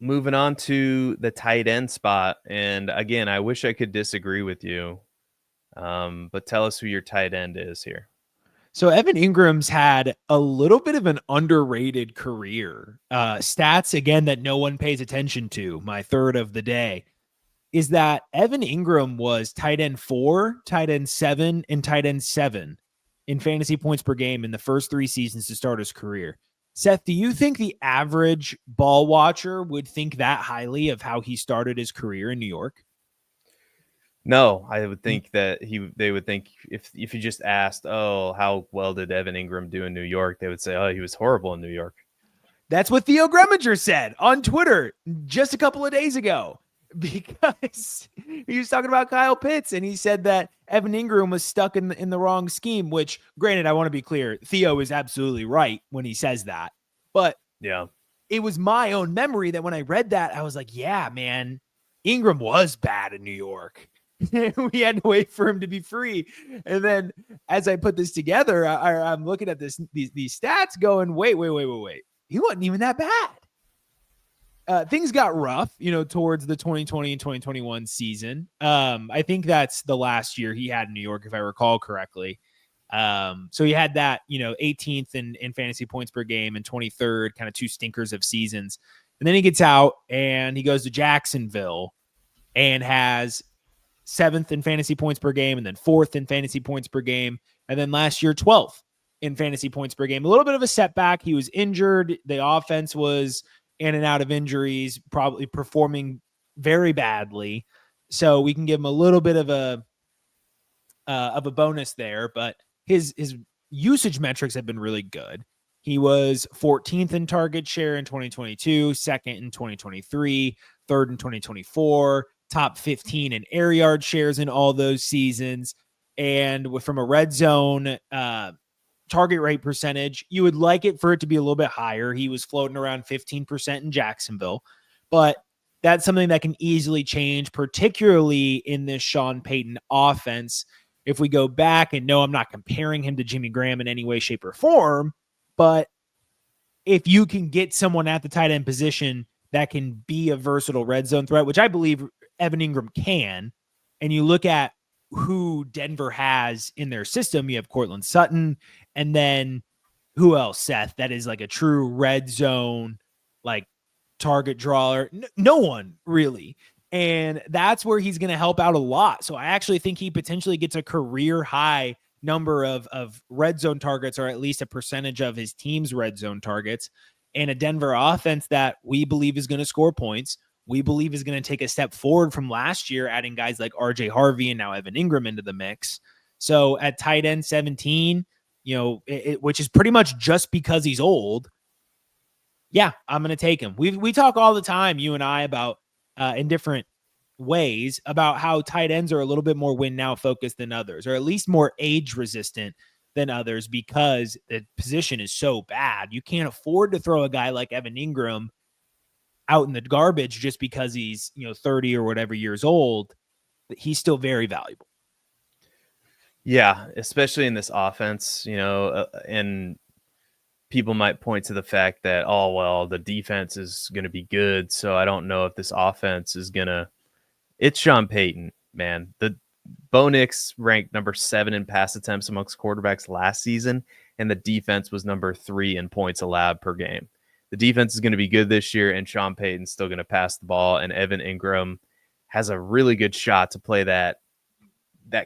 Moving on to the tight end spot. And again, I wish I could disagree with you, but tell us who your tight end is here. So Evan Ingram's had a little bit of an underrated career. Stats, again, that no one pays attention to, my third of the day, is that Evan Engram was tight end 4, tight end 7, and tight end 7 in fantasy points per game in the first 3 seasons to start his career. Seth, do you think the average ball watcher would think that highly of how he started his career in New York? No, I would think that they would think if you just asked, oh, how well did Evan Engram do in New York? They would say, oh, he was horrible in New York. That's what Theo Greminger said on Twitter just a couple of days ago, because he was talking about Kyle Pitts, and he said that Evan Engram was stuck in the wrong scheme, which, granted, I want to be clear, Theo is absolutely right when he says that. But yeah, it was my own memory that when I read that, I was like, yeah, man, Engram was bad in New York. We had to wait for him to be free. And then as I put this together, I'm looking at these stats going, wait. He wasn't even that bad. Things got rough, towards the 2020 and 2021 season. I think that's the last year he had in New York, if I recall correctly. So he had that, 18th in fantasy points per game and 23rd, kind of two stinkers of seasons. And then he gets out and he goes to Jacksonville and has 7th in fantasy points per game, and then 4th in fantasy points per game. And then last year, 12th in fantasy points per game. A little bit of a setback. He was injured. The offense was in and out of injuries, probably performing very badly. So we can give him a little bit of a bonus there, but his usage metrics have been really good. He was 14th in target share in 2022, 2nd in 2023, 3rd in 2024, top 15 in air yard shares in all those seasons. And from a red zone target rate percentage, you would like it for it to be a little bit higher. He was floating around 15% in Jacksonville, but that's something that can easily change, particularly in this Sean Payton offense. If we go back, and no, I'm not comparing him to Jimmy Graham in any way, shape, or form, but if you can get someone at the tight end position that can be a versatile red zone threat, which I believe Evan Engram can, and you look at who Denver has in their system, you have Cortland Sutton, and then who else, Seth, that is like a true red zone, like target drawer? No one really. And that's where he's going to help out a lot. So I actually think he potentially gets a career high number of red zone targets, or at least a percentage of his team's red zone targets, and a Denver offense that we believe is going to score points. We believe is going to take a step forward from last year, adding guys like RJ Harvey and now Evan Engram into the mix. So at tight end 17, which is pretty much just because he's old. Yeah, I'm going to take him. We talk all the time, you and I, about in different ways about how tight ends are a little bit more win now focused than others, or at least more age resistant than others, because the position is so bad. You can't afford to throw a guy like Evan Engram out in the garbage just because he's 30 or whatever years old. He's still very valuable. Yeah, especially in this offense, and people might point to the fact that, oh, well, the defense is going to be good, so I don't know if this offense is going to. It's Sean Payton, man. The Bo Nix ranked number 7 in pass attempts amongst quarterbacks last season, and the defense was number 3 in points allowed per game. The defense is going to be good this year, and Sean Payton's still going to pass the ball, and Evan Engram has a really good shot to play that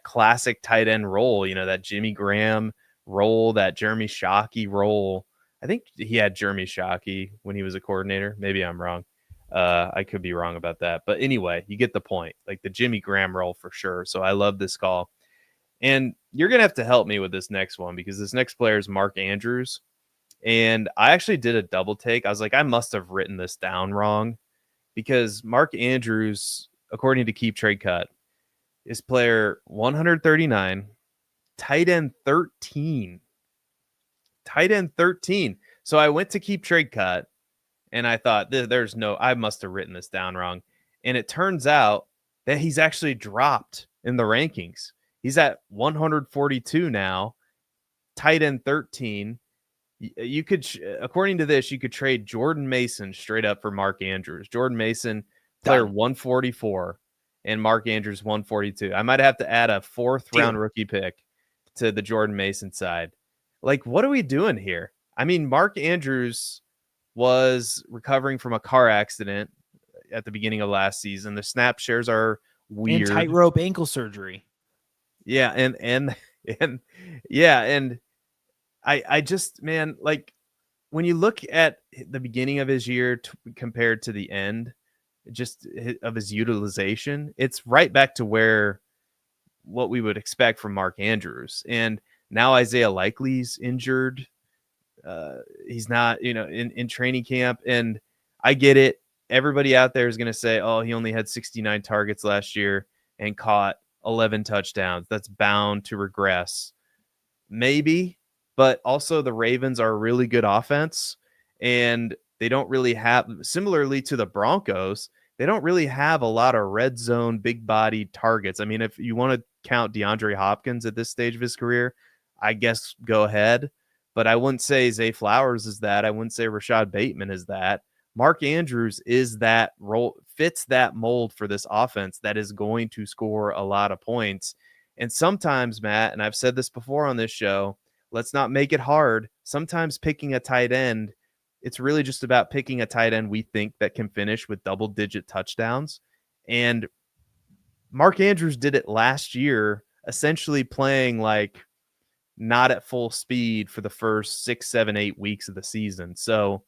classic tight end role, that Jimmy Graham role, that Jeremy Shockey role. I think he had Jeremy Shockey when he was a coordinator. Maybe I'm wrong. I could be wrong about that. But anyway, you get the point. Like the Jimmy Graham role for sure. So I love this call. And you're going to have to help me with this next one, because this next player is Mark Andrews. And I actually did a double take. I was like, I must have written this down wrong, because Mark Andrews, according to Keep Trade Cut, is player 139, tight end 13. Tight end 13. So I went to Keep Trade Cut, and I thought, I must have written this down wrong. And it turns out that he's actually dropped in the rankings. He's at 142 now, tight end 13. You could, according to this, you could trade Jordan Mason straight up for Mark Andrews. Jordan Mason, player 144, and Mark Andrews 142. I might have to add a 4th round rookie pick to the Jordan Mason side. Like, what are we doing here? I mean, Mark Andrews was recovering from a car accident at the beginning of last season. The snap shares are weird. And tightrope ankle surgery. Yeah, and yeah, and I just, man, like, when you look at the beginning of his year compared to the end, just of his utilization, it's right back to what we would expect from Mark Andrews. And now Isaiah Likely's injured. He's not, in training camp. And I get it. Everybody out there is going to say, oh, he only had 69 targets last year and caught 11 touchdowns. That's bound to regress. Maybe, but also the Ravens are a really good offense, and they don't really have, similarly to the Broncos, they don't really have a lot of red zone, big body targets. I mean, if you want to count DeAndre Hopkins at this stage of his career, I guess go ahead. But I wouldn't say Zay Flowers is that. I wouldn't say Rashad Bateman is that. Mark Andrews is that role, fits that mold for this offense that is going to score a lot of points. And sometimes, Matt, and I've said this before on this show, let's not make it hard. Sometimes picking a tight end, it's really just about picking a tight end we think that can finish with double-digit touchdowns. And Mark Andrews did it last year, essentially playing like not at full speed for the first 6, 7, 8 weeks of the season. So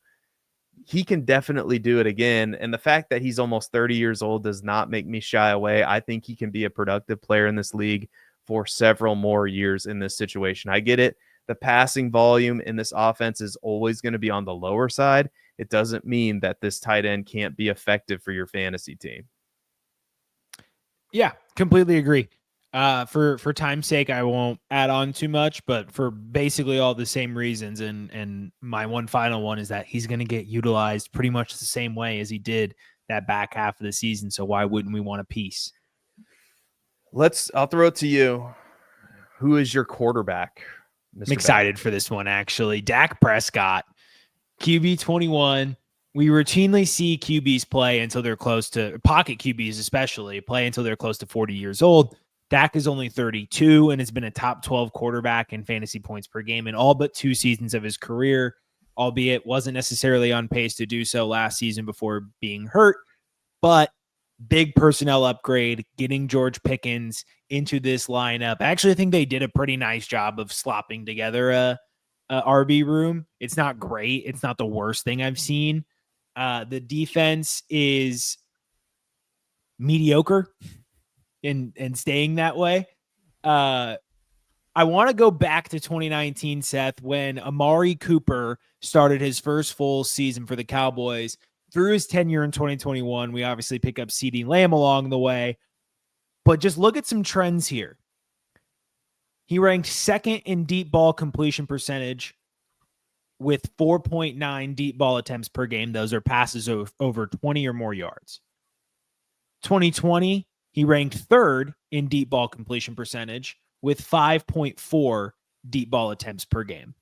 he can definitely do it again. And the fact that he's almost 30 years old does not make me shy away. I think he can be a productive player in this league for several more years in this situation. I get it. The passing volume in this offense is always going to be on the lower side. It doesn't mean that this tight end can't be effective for your fantasy team. Yeah, completely agree. For time's sake, I won't add on too much, but for basically all the same reasons. And my one final one is that he's going to get utilized pretty much the same way as he did that back half of the season. So why wouldn't we want a piece? I'll throw it to you. Who is your quarterback? I'm excited for this one, actually. Dak Prescott, QB 21. We routinely see QBs play until they're close to, pocket QBs especially, play until they're close to 40 years old. Dak is only 32 and has been a top 12 quarterback in fantasy points per game in all but 2 seasons of his career, albeit wasn't necessarily on pace to do so last season before being hurt. But big personnel upgrade, getting George Pickens into this lineup. Actually, I think they did a pretty nice job of slopping together a RB room. It's not great. It's not the worst thing I've seen. The defense is mediocre and staying that way. I want to go back to 2019, Seth, when Amari Cooper started his first full season for the Cowboys. Through his tenure in 2021, we obviously pick up CeeDee Lamb along the way. But just look at some trends here. He ranked second in deep ball completion percentage with 4.9 deep ball attempts per game. Those are passes over 20 or more yards. 2020, he ranked third in deep ball completion percentage with 5.4 deep ball attempts per game.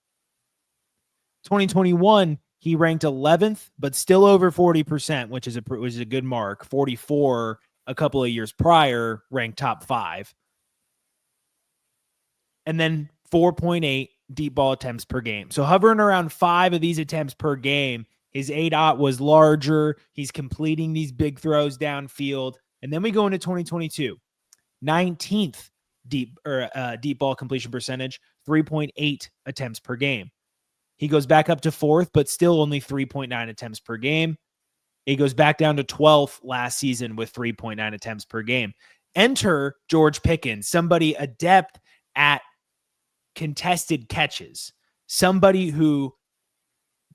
2021, he ranked 11th, but still over 40%, which is a good mark. 44 a couple of years prior, ranked top 5. And then 4.8 deep ball attempts per game. So hovering around 5 of these attempts per game. His ADOT was larger. He's completing these big throws downfield. And then we go into 2022, 19th deep ball completion percentage, 3.8 attempts per game. He goes back up to 4th, but still only 3.9 attempts per game. He goes back down to 12th last season with 3.9 attempts per game. Enter George Pickens, somebody adept at contested catches, somebody who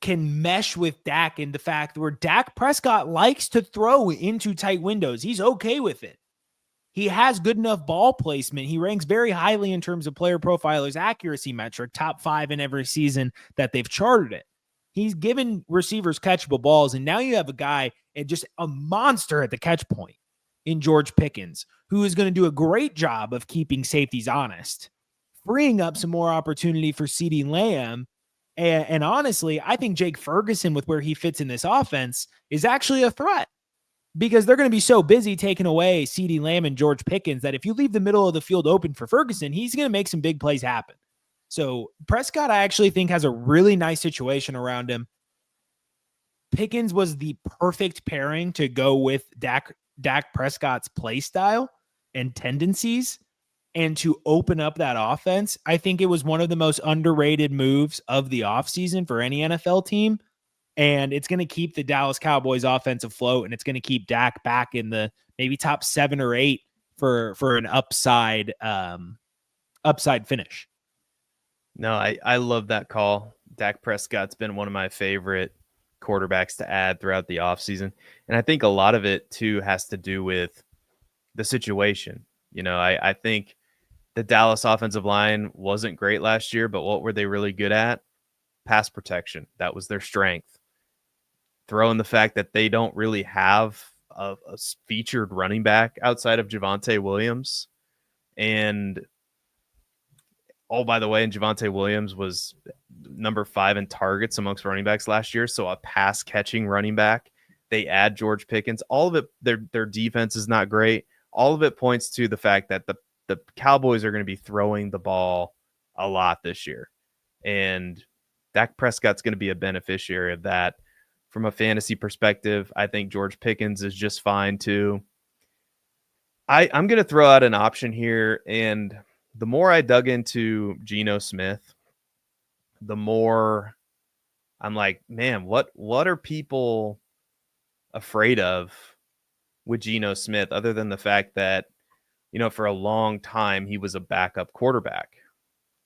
can mesh with Dak in the fact where Dak Prescott likes to throw into tight windows. He's okay with it. He has good enough ball placement. He ranks very highly in terms of player profilers accuracy metric, top 5 in every season that they've charted it. He's given receivers catchable balls, and now you have a guy and just a monster at the catch point in George Pickens, who is going to do a great job of keeping safeties honest, freeing up some more opportunity for CeeDee Lamb. And honestly, I think Jake Ferguson, with where he fits in this offense, is actually a threat, because they're going to be so busy taking away CeeDee Lamb and George Pickens that if you leave the middle of the field open for Ferguson, he's going to make some big plays happen. So Prescott, I actually think, has a really nice situation around him. Pickens was the perfect pairing to go with Dak Prescott's play style and tendencies. and to open up that offense. I think it was one of the most underrated moves of the offseason for any NFL team. And it's going to keep the Dallas Cowboys offense afloat, and it's going to keep Dak back in the maybe top 7 or 8 for an upside finish. No, I love that call. Dak Prescott's been one of my favorite quarterbacks to add throughout the offseason. And I think a lot of it too has to do with the situation. I think the Dallas offensive line wasn't great last year, but what were they really good at? Pass protection. That was their strength. Throw in the fact that they don't really have a featured running back outside of Javonte Williams. And oh, by the way, and Javonte Williams was number 5 in targets amongst running backs last year. So a pass catching running back. They add George Pickens. All of it, their defense is not great. All of it points to the fact that the Cowboys are going to be throwing the ball a lot this year. And Dak Prescott's going to be a beneficiary of that. From a fantasy perspective, I think George Pickens is just fine too. I'm going to throw out an option here, and the more I dug into Geno Smith, the more I'm like, man, what are people afraid of with Geno Smith other than the fact that, for a long time he was a backup quarterback?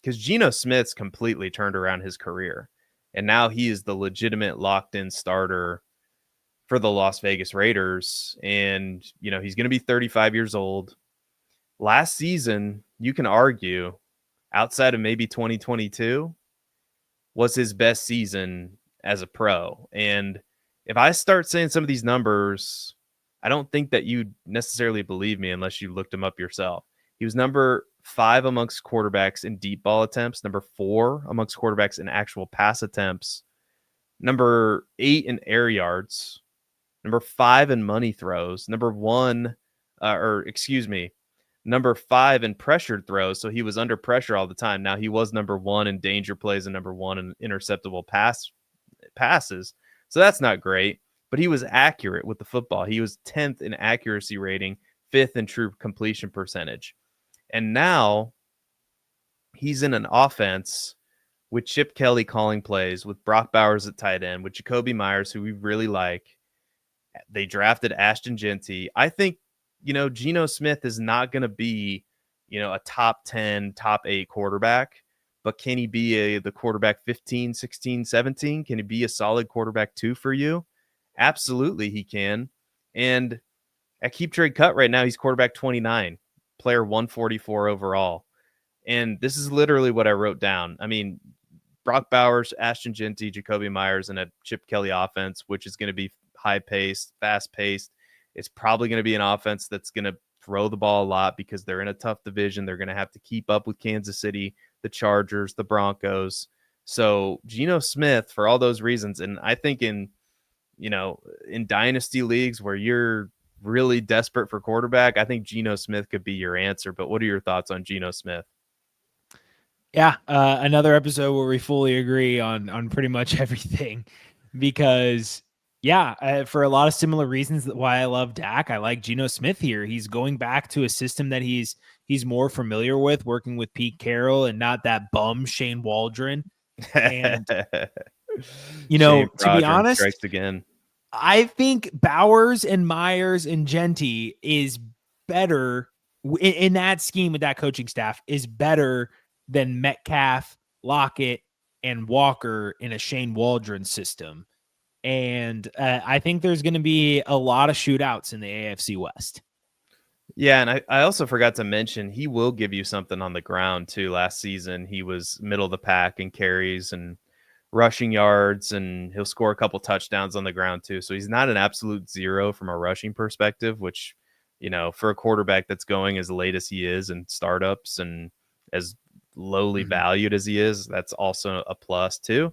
Because Geno Smith's completely turned around his career, and now he is the legitimate locked-in starter for the Las Vegas Raiders. And, he's going to be 35 years old. Last season, you can argue, outside of maybe 2022, was his best season as a pro. And if I start saying some of these numbers, I don't think that you'd necessarily believe me unless you looked him up yourself. He was number 5 amongst quarterbacks in deep ball attempts, number 4 amongst quarterbacks in actual pass attempts, number 8 in air yards, number 5 in money throws, number 5 in pressured throws. So he was under pressure all the time. Now he was number 1 in danger plays and number 1 in interceptable passes. So that's not great, but he was accurate with the football. He was 10th in accuracy rating, 5th in true completion percentage. And now he's in an offense with Chip Kelly calling plays, with Brock Bowers at tight end, with Jakobi Meyers, who we really like. They drafted Ashton Jeanty. I think, Geno Smith is not going to be, a top 10, top 8 quarterback, but can he be the quarterback 15, 16, 17? Can he be a solid quarterback 2 for you? Absolutely he can. And at Keep Trade Cut right now, he's quarterback 29, player 144 overall. And this is literally what I wrote down. I mean, Brock Bowers, Ashton Jeanty, Jakobi Meyers, and a Chip Kelly offense, which is going to be high-paced, fast-paced. It's probably going to be an offense that's going to throw the ball a lot because they're in a tough division. They're going to have to keep up with Kansas City, the Chargers, the Broncos. So Geno Smith, for all those reasons, and I think in dynasty leagues where you're really desperate for quarterback, I think Geno Smith could be your answer. But what are your thoughts on Geno Smith? Yeah, another episode where we fully agree on pretty much everything, because for a lot of similar reasons why I love Dak, I like Geno Smith here. He's going back to a system that he's more familiar with, working with Pete Carroll and not that bum Shane Waldron. And to be honest, strikes again. I think Bowers and Meyers and Jeanty is better in that scheme with that coaching staff, is better than Metcalf, Lockett, and Walker in a Shane Waldron system. And I think there's going to be a lot of shootouts in the AFC West. Yeah, and I also forgot to mention, he will give you something on the ground too. Last season, he was middle of the pack in carries and rushing yards, and he'll score a couple touchdowns on the ground too. So he's not an absolute zero from a rushing perspective, which, for a quarterback that's going as late as he is in startups and as lowly valued as he is, that's also a plus too.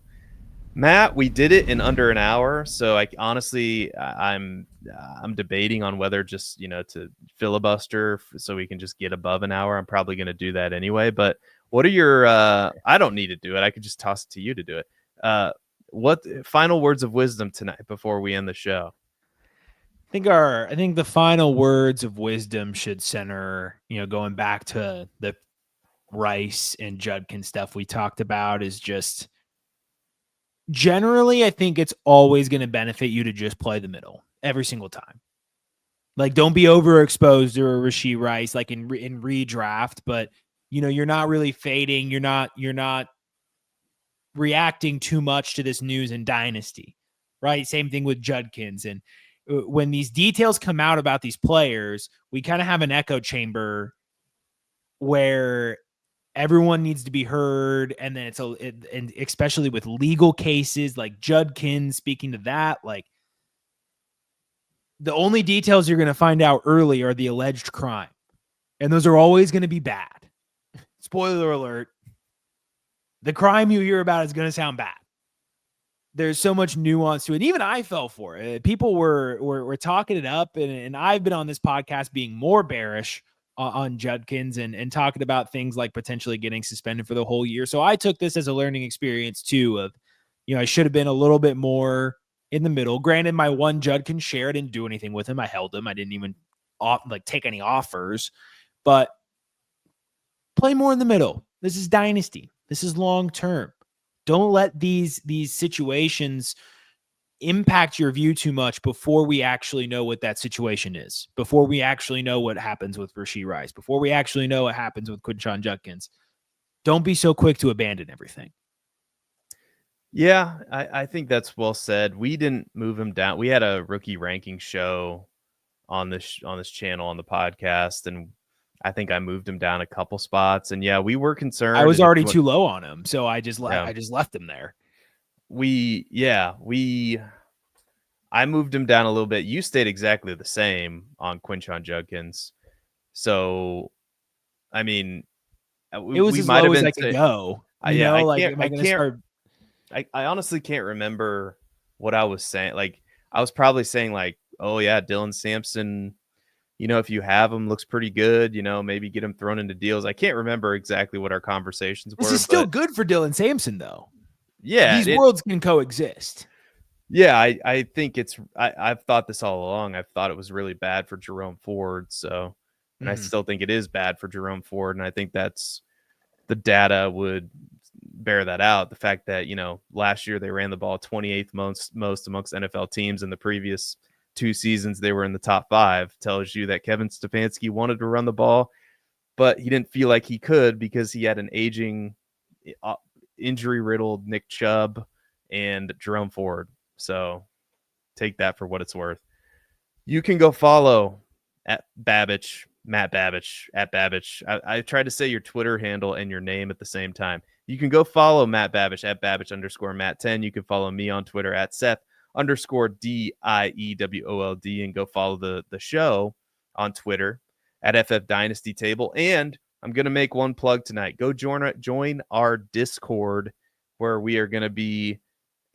Matt, we did it in under an hour, so I'm debating on whether just to filibuster so we can just get above an hour. I'm probably going to do that anyway. But what are your? I don't need to do it. I could just toss it to you to do it. What final words of wisdom tonight before we end the show? I think the final words of wisdom should center, going back to the Rice and Judkins stuff we talked about, is just generally, I think it's always going to benefit you to just play the middle every single time. Like, don't be overexposed to a Rashee Rice, like in redraft, but you're not really fading. You're not reacting too much to this news in Dynasty, right? Same thing with Judkins. And when these details come out about these players, we kind of have an echo chamber where everyone needs to be heard. And then and especially with legal cases like Judkins, speaking to that, like, the only details you're going to find out early are the alleged crime. And those are always going to be bad. Spoiler alert. The crime you hear about is going to sound bad. There's so much nuance to it. Even I fell for it. People were talking it up, and I've been on this podcast being more bearish on Judkins and talking about things like potentially getting suspended for the whole year. So I took this as a learning experience too of, I should have been a little bit more in the middle. Granted, my one Judkins share, I didn't do anything with him. I held him. I didn't even take any offers, but play more in the middle. This is Dynasty. This is long-term. Don't let these situations impact your view too much before we actually know what that situation is, before we actually know what happens with Rashee Rice, before we actually know what happens with Quinshon Judkins. Don't be so quick to abandon everything. Yeah, I think that's well said. We didn't move him down. We had a rookie ranking show on this channel on the podcast, and I think I moved him down a couple spots. And yeah, we were concerned. I was already too low on him, so I just left him there. I moved him down a little bit. You stayed exactly the same on Quinshon Judkins. So, I mean, it was as low as I could go. I honestly can't remember what I was saying. Like, I was probably saying like, oh yeah, Dylan Sampson, if you have him, looks pretty good, maybe get him thrown into deals. I can't remember exactly what our conversations were. This is still good for Dylan Sampson though. Yeah. These worlds can coexist. Yeah. I think I've thought this all along. I've thought it was really bad for Jerome Ford. So, and I still think it is bad for Jerome Ford. And I think that's the data would bear that out. The fact that, last year they ran the ball 28th most amongst NFL teams. In the previous 2 seasons, they were in the top 5, tells you that Kevin Stefanski wanted to run the ball, but he didn't feel like he could because he had an aging, injury-riddled Nick Chubb and Jerome Ford. So take that for what it's worth. You can go follow at Babbage, Matt Babbage, at Babbage. I tried to say your Twitter handle and your name at the same time. You can go follow Matt Babbage at Babbage_Matt10. You can follow me on Twitter at Seth_DIEWOLD and go follow the show on Twitter at FF Dynasty Table. And I'm going to make one plug tonight. Go join our Discord where we are going to be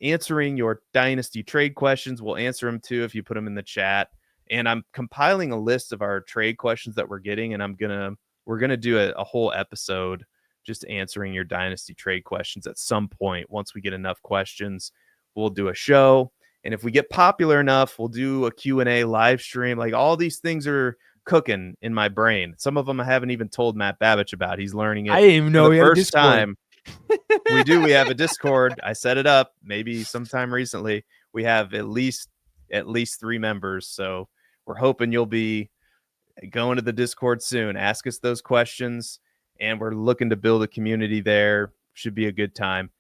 answering your Dynasty trade questions. We'll answer them too if you put them in the chat. And I'm compiling a list of our trade questions that we're getting, and we're gonna do a whole episode just answering your Dynasty trade questions at some point. Once we get enough questions, we'll do a show, and if we get popular enough, we'll do a Q&A live stream. Like, all these things are cooking in my brain. Some of them I haven't even told Matt Babbage about. He's learning it. I didn't even know for the first Discord. time. We have a Discord. I set it up maybe sometime recently. We have at least 3 members, so we're hoping you'll be going to the Discord soon. Ask us those questions, and we're looking to build a community there. Should be a good time.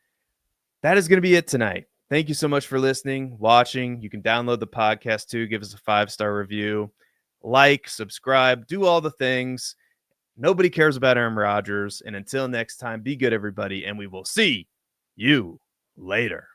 That is going to be it tonight. Thank you so much for listening, watching. You can download the podcast too. Give us a 5-star review. Like, subscribe, do all the things. Nobody cares about Aaron Rodgers. And until next time, be good, everybody, and we will see you later.